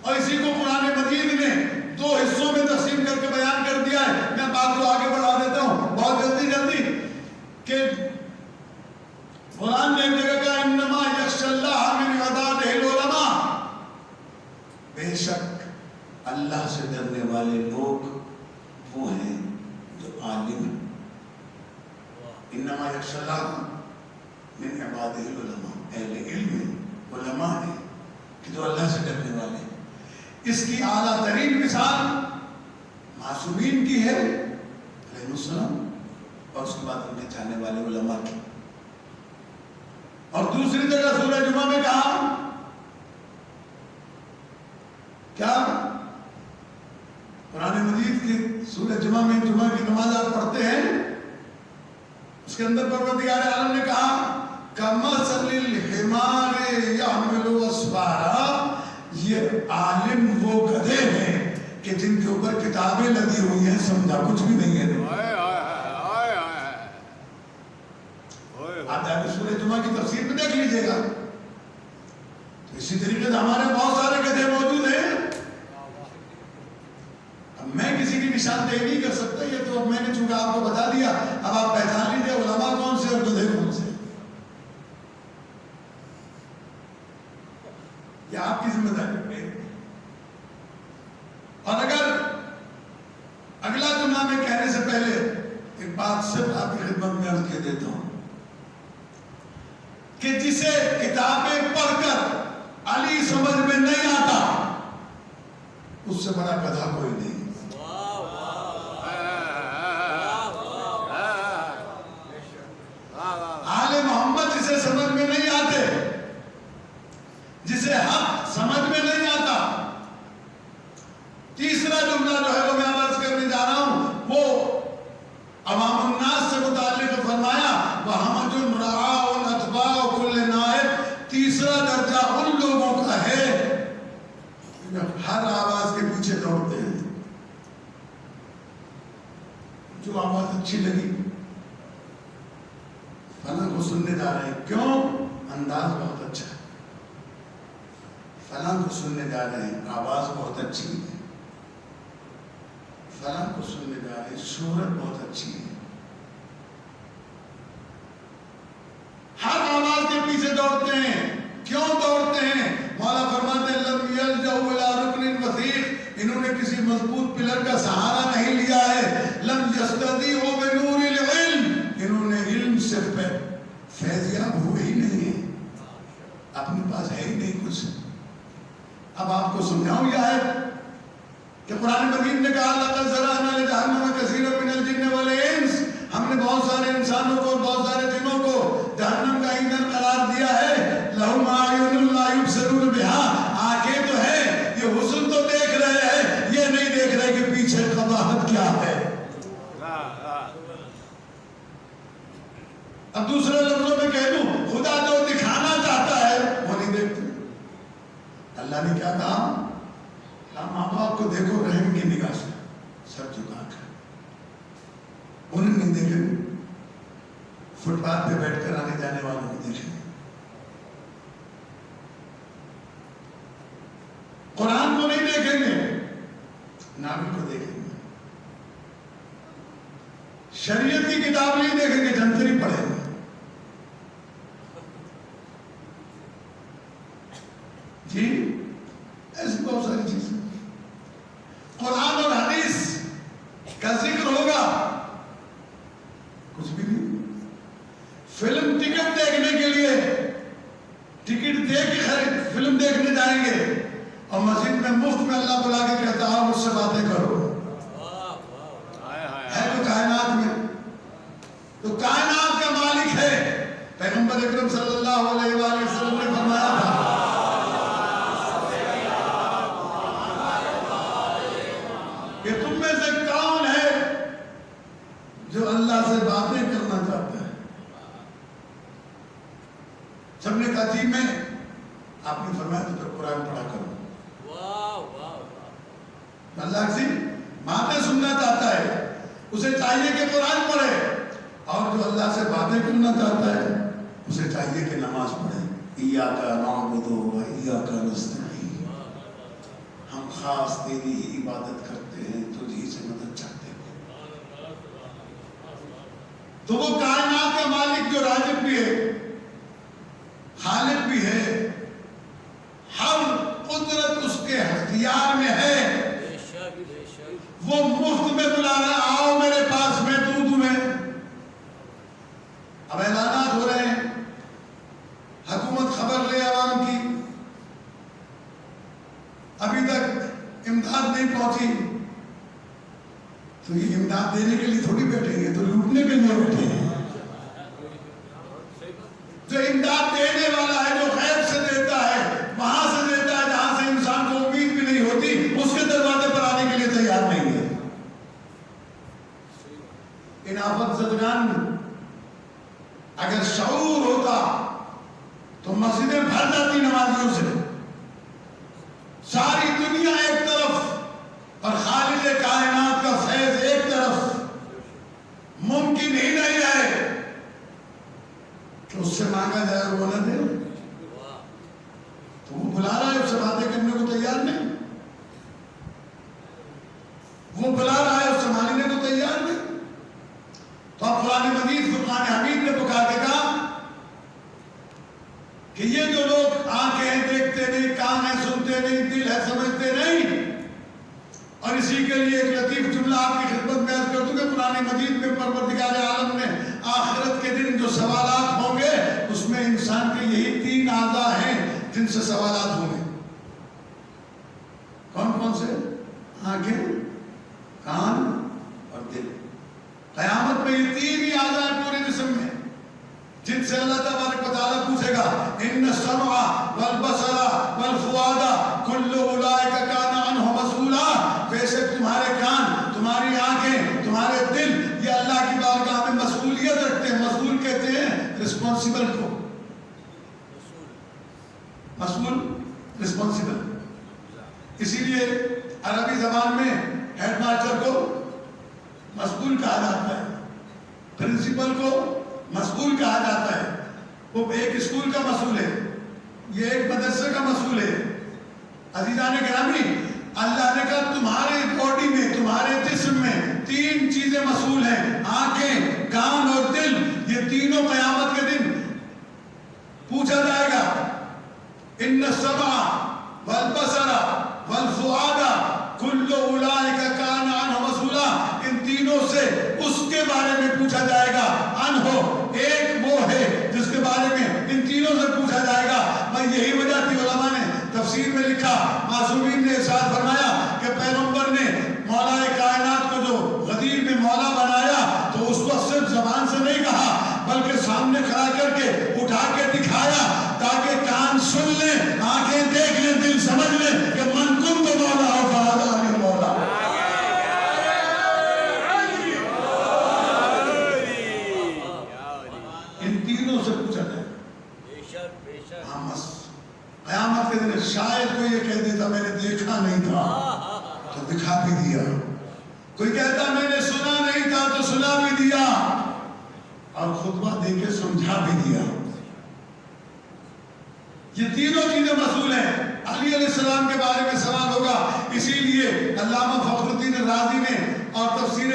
اور اسی کو قرآن مجید نے 2 حصوں میں تقسیم کر کے بیان کر دیا ہے۔ میں بات کو آگے بڑھا دیتا ہوں بہت جلدی کہ قرآن نے ایک جگہ کہا انما یخشی اللہ من عبادہ العلماء، بے شک اللہ سے ڈرنے والے لوگ وہ ہیں جو عالم ہیں۔ انما یخشی اللہ من عبادہ العلماء، اہل علم ہیں، علماء ہیں کہ جو اللہ سے ڈرنے والے ہیں۔ اس کی اعلیٰ ترین مثال معصومین کی ہے علیہ السلام، اور اس کے بعد ان کے چاہنے والے علماء کی۔ اور دوسری جگہ سورہ جمعہ میں کہا کیا؟ قرآن مجید کی سورہ جمعہ میں جمعہ کی نماز آپ پڑھتے ہیں، اس کے اندر پروردگار عالم نے کہا کمثل الحمار یحمل اسفارا، یہ عالم وہ گدھے ہیں کہ جن کے اوپر کتابیں لگی ہوئی ہیں، سمجھا کچھ بھی نہیں ہے۔ آپ جا کے سورہ جمعہ کی تفسیر میں دیکھ لیجئے گا، تو اسی طریقے سے ہمارے بہت سارے گدھے موجود ہیں۔ اب میں کسی کی نشاندہی نہیں کر سکتا، یہ تو اب میں نے چونکہ آپ کو بتا دیا، اب آپ پہچان لیجیے علماء کون سے اور گدھے کون سے۔ بات صرف آپ کی خدمت میں عرض کر دیتا ہوں کہ جسے کتابیں پڑھ کر علی سمجھ میں نہیں آتا اس سے بڑا گدھا کوئی نہیں. آل محمد جسے سمجھ میں نہیں آتے، جسے حق سمجھ میں نہیں آتا. تیسرا جملہ جو ہے وہ میں عرض کرنے جا رہا ہوں، وہ عوام الناس سے متعلق فرمایا وَحَمَدٌ رَعَا وَالْأَتْبَاءُ كُلِّ نَائِبٍ. تیسرا درجہ ان لوگوں کا ہے جو ہر آواز کے پیچھے دوڑتے ہیں. جو آواز اچھی لگی فلاں کو سننے جا رہے ہیں، کیوں؟ انداز بہت اچھا ہے. فلاں کو سننے جا رہے ہیں، آواز بہت اچھی ہے. فلاں کو سننے جا رہے ہیں، صورت بہت اچھی ہے. ہر آواز کے پیچھے دوڑتے ہیں. کیوں دوڑتے ہیں؟ مولا فرماتے ہیں لم یلجؤ الی رکن وثیق، انہوں نے کسی مضبوط پلر کا سہارا نہیں لیا ہے. لم یستضیئوا بنور العلم، انہوں نے علم سے فیضیاب ہوئے ہی نہیں ہیں، اپنے پاس ہے ہی نہیں کچھ. اب آپ کو سمجھاؤں یہ آیت کہ قرآن مجید نے کہا لَقَدْ ذَرَأْنَا لِجَهَنَّمَ كَثِيرًا مِنَ الْجِنِّ وَالْإِنسِ، ہم نے بہت سارے انسانوں کو اور بہت سارے جنوں کو جہنم کا ایندھن قرار دیا ہے. لَهُمْ أَعْيُنٌ لَا يُبْصِرُونَ بِهَا، آنکھیں تو ہے، یہ حسن تو دیکھ رہے ہیں، یہ نہیں دیکھ رہے کہ پیچھے قباحت کیا ہے. اب دوسرے لفظوں میں کہہ دوں، خدا جو دکھانا چاہتا ہے وہ نہیں دیکھتے. اللہ نے کیا کہا؟ ماں باپ کو دیکھو رحم کی نگاہ سے، سب جھکا کر. انہیں نہیں دیکھیں، فٹ پاتھ پہ بیٹھ کر آنے جانے والوں کو دیکھیں. قرآن کو نہیں دیکھیں گے، نبی کو دیکھیں گے. شریعت کی کتاب نہیں دیکھیں گے، جنتری پڑھیں گے. جی ایسی بہت ساری چیزیں. قرآن اور حدیث کا ذکر ہوگا، کچھ بھی نہیں. فلم ٹکٹ دیکھنے کے لیے ٹکٹ دے کے فلم دیکھنے جائیں گے اور مسجد میں مفت میں اللہ بلا کے کہتا ہے مجھ سے باتیں کرو. ہے تو کائنات میں، تو کائنات کا مالک ہے. پیغمبر اکرم صلی اللہ علیہ وآلہ وسلم نے فرمایا تھا کہ تم میں سے کون ہے جو اللہ سے باتیں کرنا چاہتا ہے؟ سب نے کہا جی میں. آپ نے فرمایا تو پھر قرآن پڑھا کرو. اللہ سے باتیں سننا چاہتا ہے، اسے چاہیے کہ قرآن پڑھے. اور جو اللہ سے باتیں کرنا چاہتا ہے اسے چاہیے کہ نماز پڑھے. ایاک نعبد و ایاک نستعین، ہم خاص تیری ہی عبادت کرتے ہیں، تجھی سے مدد چاہتے ہیں. تو وہ کائنات کا مالک جو رازق بھی ہے، خالق بھی ہے، ہر قدرت اس کے اختیار میں ہے. وہ مفت میں بلا رہا ہے، آؤ میرے پاس میں دوں تمہیں. اب اعلانات ہو رہے ہیں، حکومت خبر لے عوام کی، ابھی تک امداد نہیں پہنچی. تو یہ امداد دینے کے لیے تھوڑی بیٹھیں گے، تو لوٹنے کے لیے بیٹھے ہیں. جو امداد دینے والا ہے، جو غیب سے دیتا ہے، وہاں سے دیتا ہے جہاں سے انسان کو امید بھی نہیں ہوتی، اس کے دروازے پر آنے کے لیے تیار نہیں ہے. ان آفت زدگان اگر شعور ہوتا تو مسجدیں بھر جاتی نمازیوں سے. ساری دنیا ایک طرف اور خالق کائنات کا فیض ایک طرف، ممکن ہی نہیں ہے کہ اس سے مانگا جائے اور وہ نہ دے. تو وہ بلا رہا ہے، اس سے باتیں کرنے کو تیار نہیں. وہ بلا رہا ہے، اس سے مانگنے کو تیار نہیں. تو اب قرآن مجید فرقان حمید نے پکار کے کہا کہ یہ جو لوگ آنکھیں دیکھتے نہیں، کان ہیں سنتے نہیں، دل ہے سمجھتے نہیں، اور اسی کے لیے ایک لطیف جملہ آپ کی خدمت میں عرض کر دوں کہ قرآن مجید میں پروردگار عالم نے آخرت کے دن جو سوالات ہوں گے اس میں انسان کے یہی 3 اعضاء ہیں جن سے سوالات ہوں گے. کون کون سے؟ آنکھیں، کان اور دل. قیامت میں یہ 3 ہی اعضاء پورے جسم میں جن سے اللہ تبارک و تعالیٰ پوچھے گا ان السمع والبصر والفؤاد کل اولئک کان عنہ مسئولا. بے شک تمہارے کان، تمہاری آنکھیں، تمہارے دل یہ اللہ کی بارگاہ میں مسئولیت رکھتے ہیں. مسئول کہتے ہیں رسپانسیبل کو، مسئول رسپانسیبل. اسی لیے عربی زبان میں ہیڈ ماسٹر کو مسئول کہا جاتا ہے، پرنسپل کو مسئول کہا جاتا ہے. وہ ایک اسکول کا مسئول ہے، یہ ایک مدرسے کا مسئول ہے. عزیزان گرامی، اللہ نے کہا تمہارے باڈی میں، تمہارے جسم میں 3 چیزیں مسئول ہیں، آنکھیں، کان اور دل. یہ تینوں قیامت کے دن پوچھا جائے گا. ان السمع والبصر والفؤاد کل اولئک کان عنہ مسئولا. ان تینوں سے اس کے بارے میں پوچھا جائے گا. عنہ ایک وہ ہے جس کے بارے میں ان تینوں سے پوچھا جائے گا. میں یہی وجہ تھی علماء نے تفسیر میں لکھا، معصومین نے ارشاد فرمایا کہ پیغمبر نے مولا کائنات کو جو غدیر میں مولا بنایا تو اس کو صرف زبان سے نہیں کہا بلکہ سامنے کھڑا کر کے اٹھا کے دکھایا تاکہ کان سن لیں، آنکھیں دیکھ لیں، دل سمجھ لیں کہ من کنت مولا فہذا مولا. ان تینوں سے پوچھا جائے. قیامت کے دن شاید کوئی یہ کہہ دیتا میں نے دیکھا نہیں تھا تو دکھا بھی دیا، کوئی کہتا میں نے سنا نہیں تھا تو سنا بھی دیا، اور خطبہ دے کے سمجھا بھی دیا. یہ تینوں چیزیں مسئول ہیں. علی علیہ السلام کے بارے میں سوال ہوگا. اسی لیے علامہ فخر الدین رازی نے اور تفسیر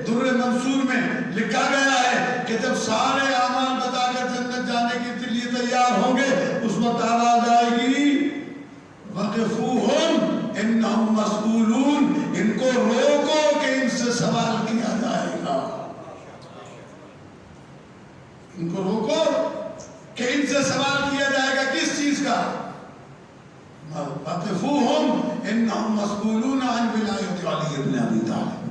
در منصور میں لکھا گیا ہے کہ جب سارے اعمال بتا کر جنت جانے کے لیے تیار ہوں گے اس وقت آواز آئے گی وقفوہم انہم مسئولون. ان کو روکو کہ ان سے سوال کیا جائے گا. ان کو روکو کہ ان سے سوال کیا جائے گا. کس چیز کا؟ وقفوہم انہم مسئولون عن ولایت علی بن ابی طالب.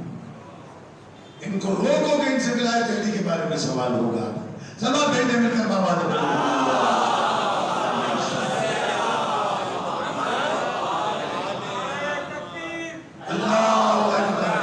ان کو روکو کہ ان سے ولایت علی کے بارے میں سوال ہوگا. چلو بھیجے مل کر بابا اللہ اکبر.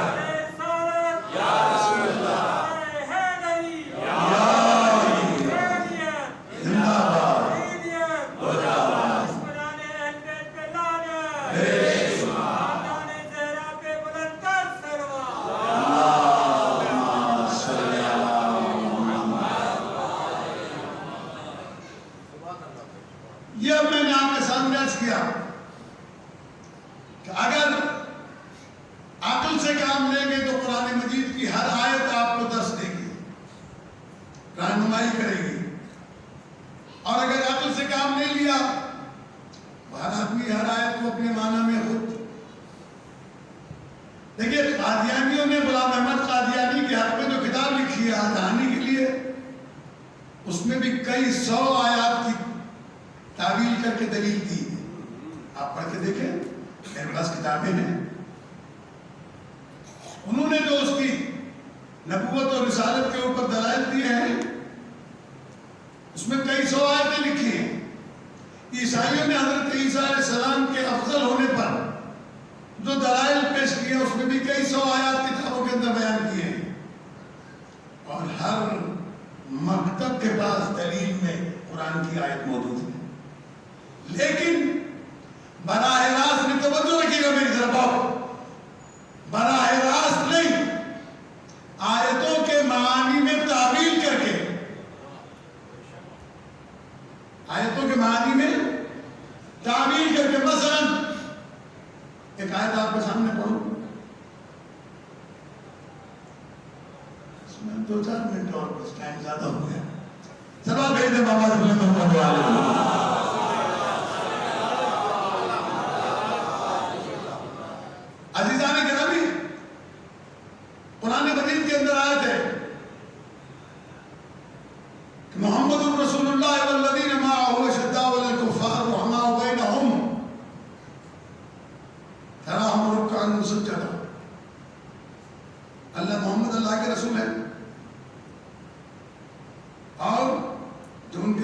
عزیزان گرامی،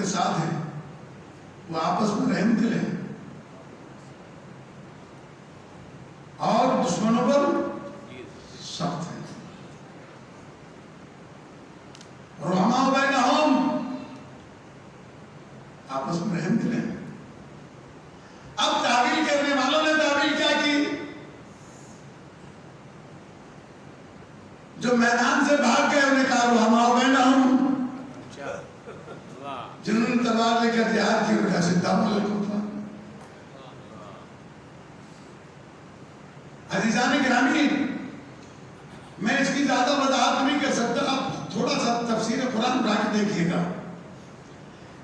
کے ساتھ ہیں وہ آپس میں رحم دل ہیں اور دشمنوں پر سخت ہیں. رحماء بینہم آپس میں رحم دل ہیں. اب تعویل کرنے والوں نے تعویل کیا کی؟ جو میدان سے بھاگ گئے انہیں کہا رحماء بینہم. جنہوں نے تلوار لے کر جہاد کی انہیں کہا صدام الکفار. عزیزان گرامی، میں اس کی زیادہ وضاحت نہیں کر سکتا. آپ تھوڑا سا تفسیر قرآن اٹھا کے دیکھیے گا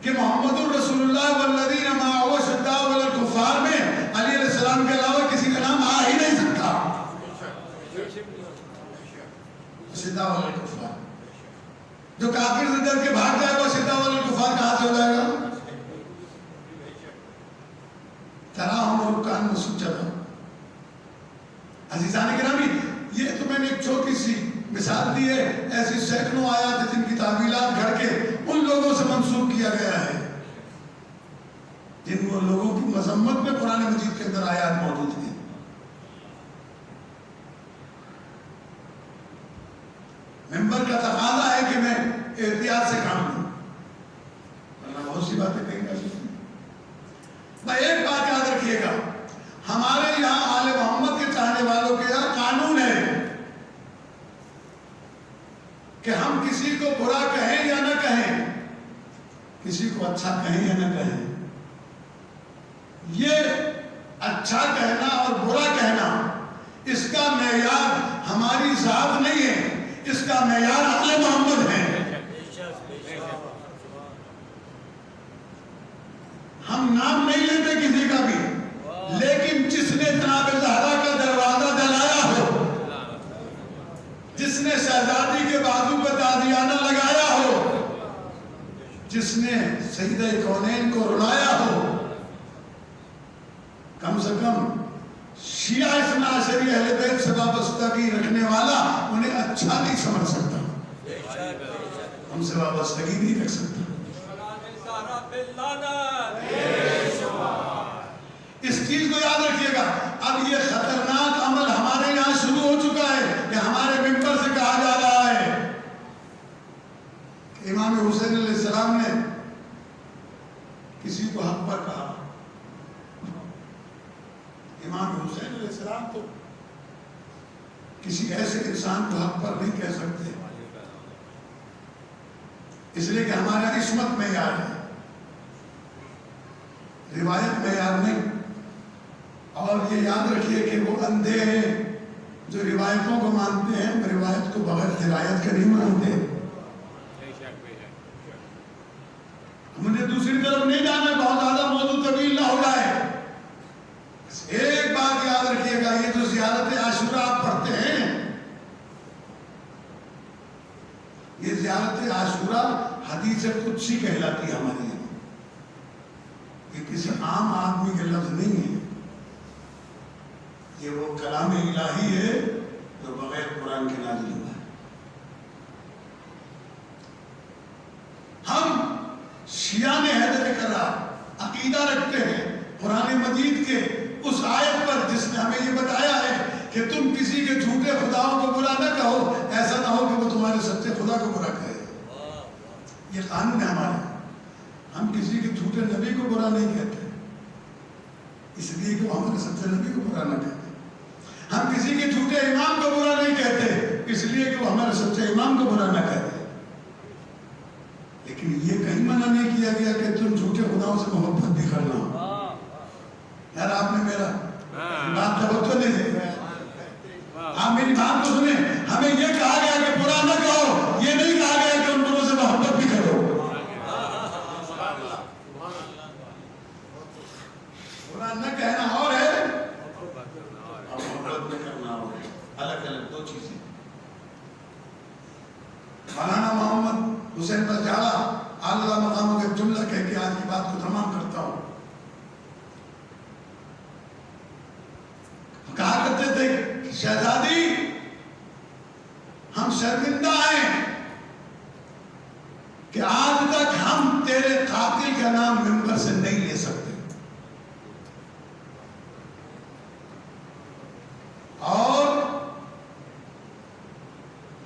کہ محمد الرسول اللہ والذین معہ شداء علی الکفار میں علی علیہ السلام کے علاوہ کسی کا نام آ ہی نہیں سکتا. شداء علی الکفار، جو کافر سے ڈر کے بھاگ جائے وہ شداء علی الکفار کہاں سے ہو جائے گا؟ تراہم رکعا سجدا. عزیزان گرامی، یہ تو میں نے ایک چھوٹی سی مثال دی ہے. ایسی سینکڑوں آیات ہیں جن کی تعویلات گھڑ کے ان لوگوں سے منسوخ کیا گیا ہے جن وہ لوگوں کی مذمت میں قرآن مجید کے اندر آیات موجود ہیں. ممبر کا تقاضا ہے کہ میں احتیاط سے کام لوں، ورنہ بہت سی باتیں کہیں گا. میں ایک بات یاد رکھیے گا، ہمارے یہاں آل محمد کے چاہنے والوں کے یہاں قانون ہے کہ ہم کسی کو برا کہیں یا نہ کہیں، کسی کو اچھا کہیں یا نہ کہیں. یہ اچھا کہنا اور برا کہنا اس کا معیار ہماری ذات نہیں ہے، اس کا معیار آل محمد ہے. ہم نام نہیں لیتے کسی کا بھی، لیکن جس نے جناب زہرا کا دروازہ جلایا ہو، جس نے شہزادی کے بازو پہ تازیانہ لگایا ہو، جس نے سیدہ کونین کو رلایا ہو، کم سے کم شیعہ اثنا عشری اہل بیت سے وابستگی رکھنے والا انہیں اچھا نہیں سمجھ سکتا، ان سے وابستگی نہیں رکھ سکتا. اس چیز کو یاد رکھیے گا. اب یہ خطرناک عمل ہمارے یہاں شروع ہو چکا ہے کہ ہمارے ممبر سے کہا جا رہا ہے کہ امام حسین علیہ السلام نے کسی کو حق پر کہا. امام حسین علیہ السلام تو کسی ایسے انسان کو حق پر نہیں کہہ سکتے، اس لیے کہ ہمارا عصمت معیار ہے، روایت معیار نہیں. اور یہ یاد رکھیے کہ وہ اندھے ہیں جو روایتوں کو مانتے ہیں، روایت کو بغیر درایت کے نہیں مانتے. مجھے دوسری طرف نہیں جانا، بہت زیادہ موضوع طویل نہ ہو جائے. ایک بات یاد رکھیے گا، یہ جو زیارت عاشورہ آپ پڑھتے ہیں، یہ زیارت عاشورہ حدیث قدسی کہلاتی ہے ہمارے یہاں. یہ کسی عام آدمی کے لفظ نہیں ہے، یہ وہ کلام الہی ہے جو بغیر قرآن کے نازل ہوا ہے. ہم شیعہ نے حیدر کرار عقیدہ رکھتے ہیں قرآن مجید کے اس آیت پر جس نے ہمیں یہ بتایا ہے کہ تم کسی کے جھوٹے خداؤں کو برا نہ کہو، ایسا نہ ہو کہ وہ تمہارے سچے خدا کو برا کہے. یہ قانون ہے ہمارا. ہم کسی کے جھوٹے نبی کو برا نہیں کہتے اس لیے کہ وہ ہمارے سچے نبی کو برا نہ کہتے. ہم کسی کے جھوٹے امام کو برا نہیں کہتے اس لیے کہ وہ ہمارے سچے امام کو برا نہ کہتے. لیکن یہ کہیں منع نہیں کیا گیا کہ تم جھوٹے خداؤں سے محبت بھی کرنا. یار آپ نے میرا بات توجہ نہیں دی، آپ میری بات کو سنیں. ہمیں یہ کہا گیا کہ برا نہ کہو، یہ نہیں کہا گیا کہ ان دونوں سے محبت بھی کرو. برا نہ کہنا اور ہے اور محبت نہ کرنا اور ہے، الگ الگ دو چیزیں. مولانا محمد حسین پر جالا اعلیٰ مقاموں کے جملہ کہہ کے آج کی بات کو تمام کرتا ہوں. کہا کرتے تھے کہ شہزادی ہم شرمندہ ہیں کہ آج تک ہم تیرے قاتل کا نام ممبر سے نہیں لے سکتے. اور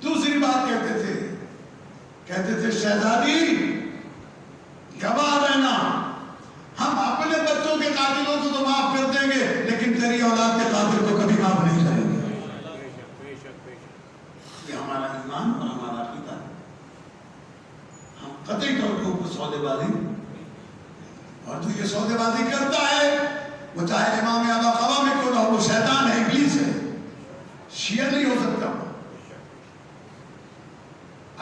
دوسری بات کہتے تھے شہزادی گواہ رہنا، ہم اپنے بچوں کے قاتلوں کو تو معاف کر دیں گے لیکن تیری اولاد کے قاتل کو کبھی معاف نہیں کریں گے. یہ ہمارا ایمان اور ہمارا عقیدہ ہے. ہم قطعی طور پر سودے بازی، اور جو یہ سودے بازی کرتا ہے وہ چاہے امام ابا قوا میں کیوں نہ ہو، وہ شیطان ہے، ابلیس ہے، شیعہ نہیں ہو سکتا.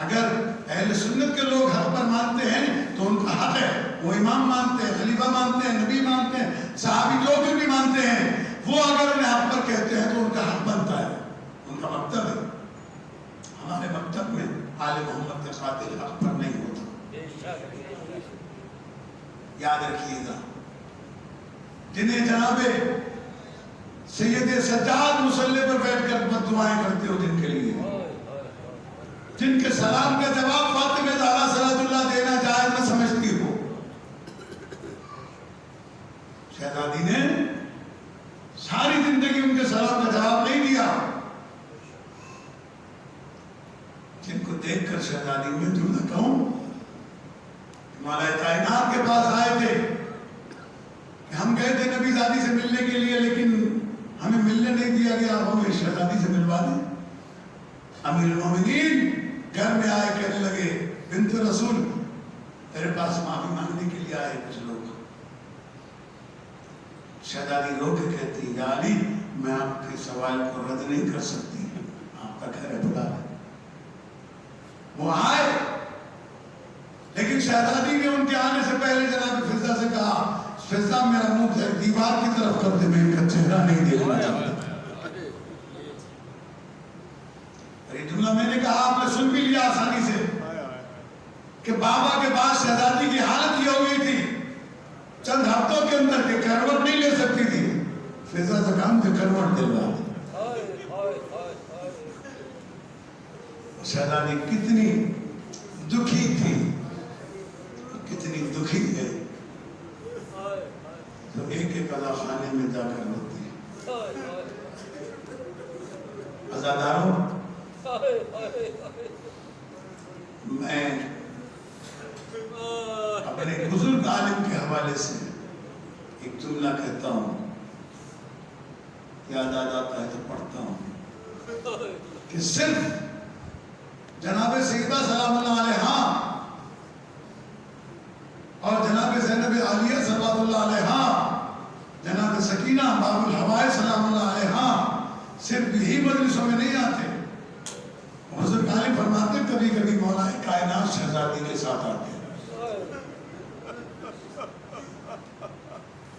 اگر اہل سنت کے لوگ حق پر مانتے ہیں تو ان کا حق ہے، وہ امام مانتے ہیں، خلیفہ مانتے ہیں، نبی مانتے ہیں، صحابی جو بھی مانتے ہیں، وہ اگر انہیں حق پر کہتے ہیں تو ان کا حق بنتا ہے، ان کا مکتب ہے. ہمارے مکتب میں آل محمد کا قاتل حق پر نہیں ہوتا. یاد رکھیے گا، جنہیں جناب سید سجاد مصلی پر بیٹھ کر بد دعائیں کرتے ہو، جن کے لیے، جن کے سلام کا جواب فاطمہ زہرا صلوات اللہ دینا جائز نہ سمجھتی ہو، شہزادی نے ساری زندگی ان کے سلام کا جواب نہیں دیا. جن کو دیکھ کر شہزادی میں جو نہ کہوں، مولا کائنات کے پاس آئے تھے کہ ہم گئے تھے نبی زادی سے ملنے کے لیے لیکن ہمیں ملنے نہیں دیا گیا، آپ ہمیں شہزادی سے ملوا دیں. امیر المومنین گھر میں آئے، کہنے لگے بنت رسول تیرے پاس معافی مانگنے کے لیے آئے کچھ لوگ. شہزادی رو کے کہتی یا علی میں آپ کے سوال کو رد نہیں کر سکتی، آپ کا گھر ہے، بلا ہے. وہ آئے لیکن شہزادی نے ان کے آنے سے پہلے جناب فضہ سے کہا فضہ میرا منہ دیوار کی طرف کر دے، میں ان کا چہرہ نہیں دیکھنا چاہتا. یہ جملہ میں نے کہا آپ نے سن بھی لیا آسانی سے کہ بابا کے بعد شہزادی کی حالت یہ ہوئی تھی چند ہفتوں کے اندر کہ کروٹ نہیں لے سکتی تھی. فضہ سے کہا مجھے کروٹ دلوا دے. شہزادی کتنی دکھی تھی، کتنی دکھی ہے، تو ایک ایک ادا خانے میں جا کر روتی. عزاداروں، میں اپنے بزرگ عالم کے حوالے سے ایک جملہ کہتا ہوں، یاد آ جاتا ہے تو پڑھتا ہوں کہ صرف جناب سیدہ سلام اللہ علیہا اور جناب زینب عالیہ صلوات اللہ علیہا، جناب سکینہ باب الحوائے سلام اللہ علیہا صرف یہی مجلسوں میں نہیں آتے. حضرت عالم فرماتے کبھی کبھی مولا کائنات شہزادی کے ساتھ آتے ہیں.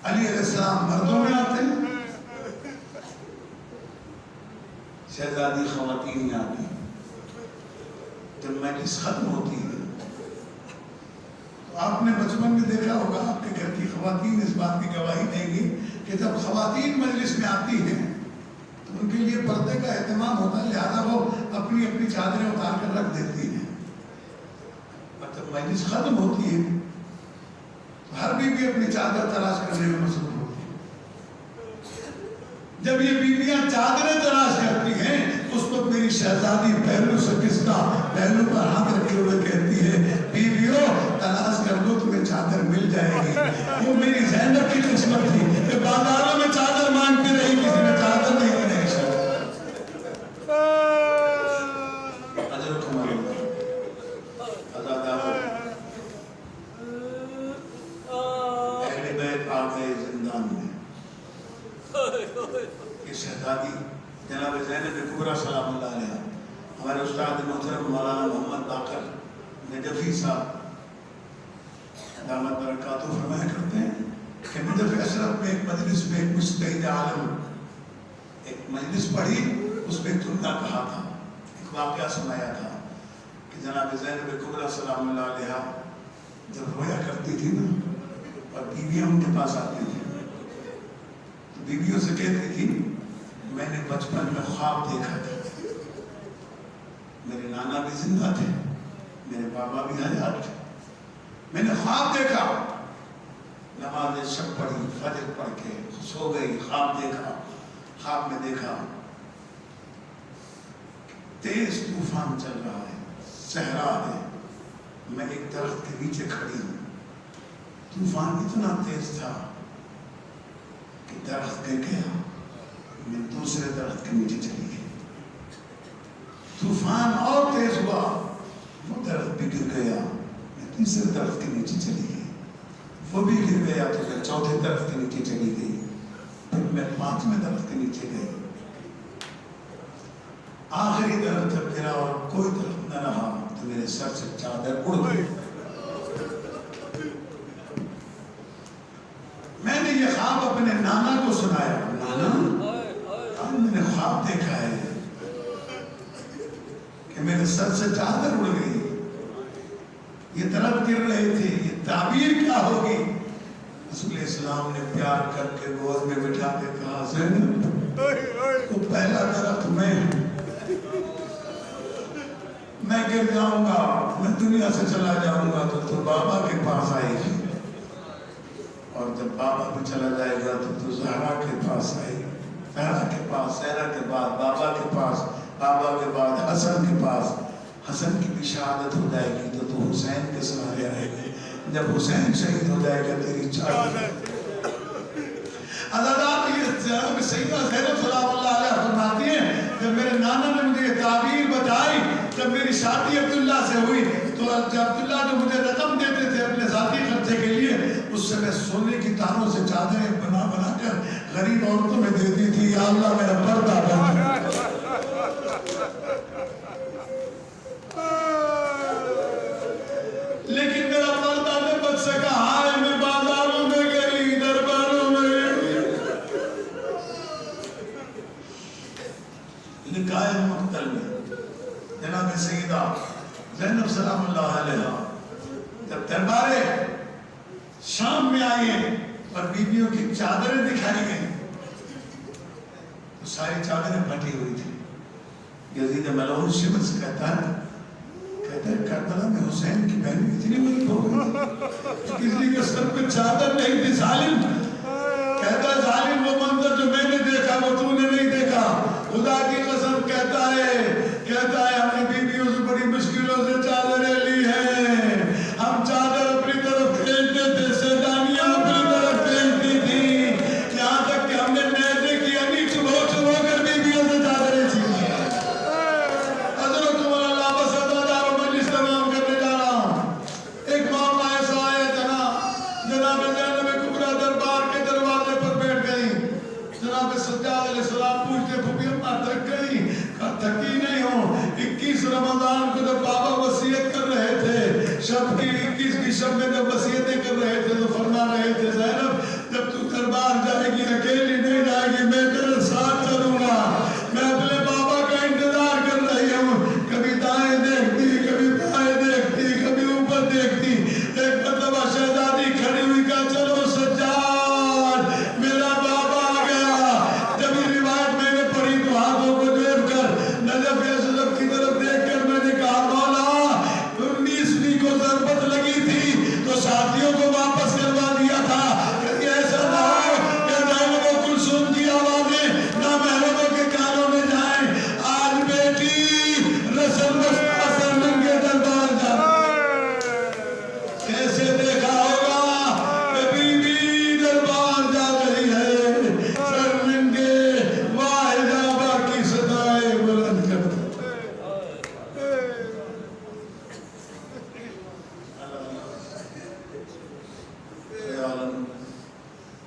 علی علیہ السلام مردوں میں آتے ہیں، شہزادی خواتین میں آتی ہیں. جب مجلس ختم ہوتی ہے تو آپ نے بچپن میں دیکھا ہوگا، آپ کے گھر کی خواتین اس بات کی گواہی دیں گی کہ جب خواتین مجلس میں آتی ہیں تو ان کے لیے پردے کا اہتمام ہوتا ہے، لہذا وہ اپنی اپنی چادریں اتار کر رکھ دیتی ہیں. اور جب مجلس ختم ہوتی ہے تو ہر بیوی اپنی چادر تلاش کرنے میں مصروف ہوتی ہے. جب یہ بیویاں چادریں تلاش کرتی ہیں اس وقت میری شہزادی پہلو سے کس کا پہلو پر ہاتھ رکھے ہوئے کہتی ہے بیویوں تلاش کر لو تمہیں چادر مل جائے گی. وہ میری زینب کی قسمت تھی کہ بازاروں میں چادر مانگتی رہی، کسی نے چادر نہیں دی. شہزادی جناب زینب کبریٰ سلام اللہ علیہ، ہمارے استاد محترم مولانا محمد باقر نجفی صاحب دامت برکاتہ فرمایا کرتے ہیں کہ نجف اشرف میں ایک مجلس میں ایک مجتہد عالم ایک مجلس پڑھی، اس میں جملہ کہا تھا، ایک واقعہ سنایا تھا کہ جناب زینب کبریٰ سلام اللہ علیہ جب رویا کرتی تھی نا اور بیویاں ان کے پاس آتی تھی تو بیویوں سے کہتی تھی میں نے بچپن میں خواب دیکھا تھا، میرے نانا بھی زندہ تھے، میرے بابا بھی حیات تھے، میں نے خواب دیکھا، نماز شب پڑھی، فجر پڑھ کے سو گئی، خواب دیکھا، خواب میں دیکھا تیز طوفان چل رہا ہے، صحرا ہے، میں ایک درخت کے نیچے کھڑی ہوں، طوفان اتنا تیز تھا کہ درخت گر گیا، میں دوسرے درخت کے نیچے چلی گئی، طوفان اور تیز ہوا، وہ درخت بھی گر گیا، میں تیسرے درخت کے نیچے چلی گئی، وہ بھی گر گیا تو میں چوتھے درخت کے نیچے چلی گئی، پھر میں پانچویں درخت کے نیچے گئی، آخری درخت جب گرا اور کوئی درخت نہ رہا تو میرے سر سے چادر اڑ گئی۔ میں نے یہ خواب اپنے نانا کو سنایا، نانا میں نے خواب دیکھا ہے کہ میرے سر سے چادر اڑ گئی، یہ درخت گر رہے تھے، یہ تعبیر کیا ہوگی؟ رسول اسلام نے پیار کر کے گود میں بٹھا کے کہا، زینب وہ پہلا درخت میں گر جاؤں گا، میں دنیا سے چلا جاؤں گا تو بابا کے پاس آئے گی، اور جب بابا بھی چلا جائے گا تو زہرا کے پاس آئے گی، زہرا کے پاس، زہرا کے بعد بابا کے پاس، بابا کے بعد حسن کے پاس، حسن کی بھی شہادت ہو جائے گی تو حسین کے سہارے آئے گی، جب حسین شہید ہو جائے گا تیری چادر۔ عزادات یہ سیدہ زینب سلام اللہ علیہ فرماتی ہیں جب میرے نانا نے مجھے یہ تعبیر بتائی، جب میری شادی عبداللہ سے ہوئی تو جب عبداللہ جو مجھے رقم دیتے تھے اپنے ذاتی خرچے کے لیے، اس سے میں سونے کی تاروں سے چادریں بنا کر غریب عورتوں میں دیتی تھی، یا اللہ میرا پردہ بن۔ لیکن میرا پردہ نہیں بچ سکا، ہائے میں بازاروں میں گئی، درباروں میں نکاح مقتل میں جناب سیدہ زینب سلام اللہ علیہ جب دربارے شام میں آئیے اور بیویوں کی چادریں دکھائی گئی تو ساری چادریں پھٹی ہوئی تھی۔ یزید ملعون شمس کہتا ہے کربلا میں حسین کی بہن اتنی بڑی ہو گئی کسی کے سر پہ چادر نہیں تھی، ظالم کہتا ہے ظالم وہ منظر جو میں نے دیکھا وہ تو نے نہیں دیکھا، خدا کی قسم کہتا ہے ہم نے بیویوں سے بڑی مشکلوں سے چادریں لی ہیں، ہم چادر اپنی طرف کھینچتے تھے، سیدانیاں اپنی طرف کھینچتی تھی، یہاں تک کہ ہم نے نیزے کی انی چبو کر بیویوں سے چادریں چھینی ہیں۔ حضرت عمر اللہ بس ادادار و مجلس تمام کرنے جا رہا ہوں، ایک معاملہ ایسا آیا جناب زینب کبریٰ دربار کے دروازے پر بیٹھ گئی، جناب سجاد علیہ السلام پوچھتے پھوپھی اپنا تھک گئی، تھکی نہیں ہوں، 21 رمضان کو جب بابا وصیت کر رہے تھے، شب کی 21 کی شب میں جب وصیتیں کر رہے تھے تو فرما رہے تھے زینب جب تو دربار جائے گی اکیلی نہیں جائے گی، میں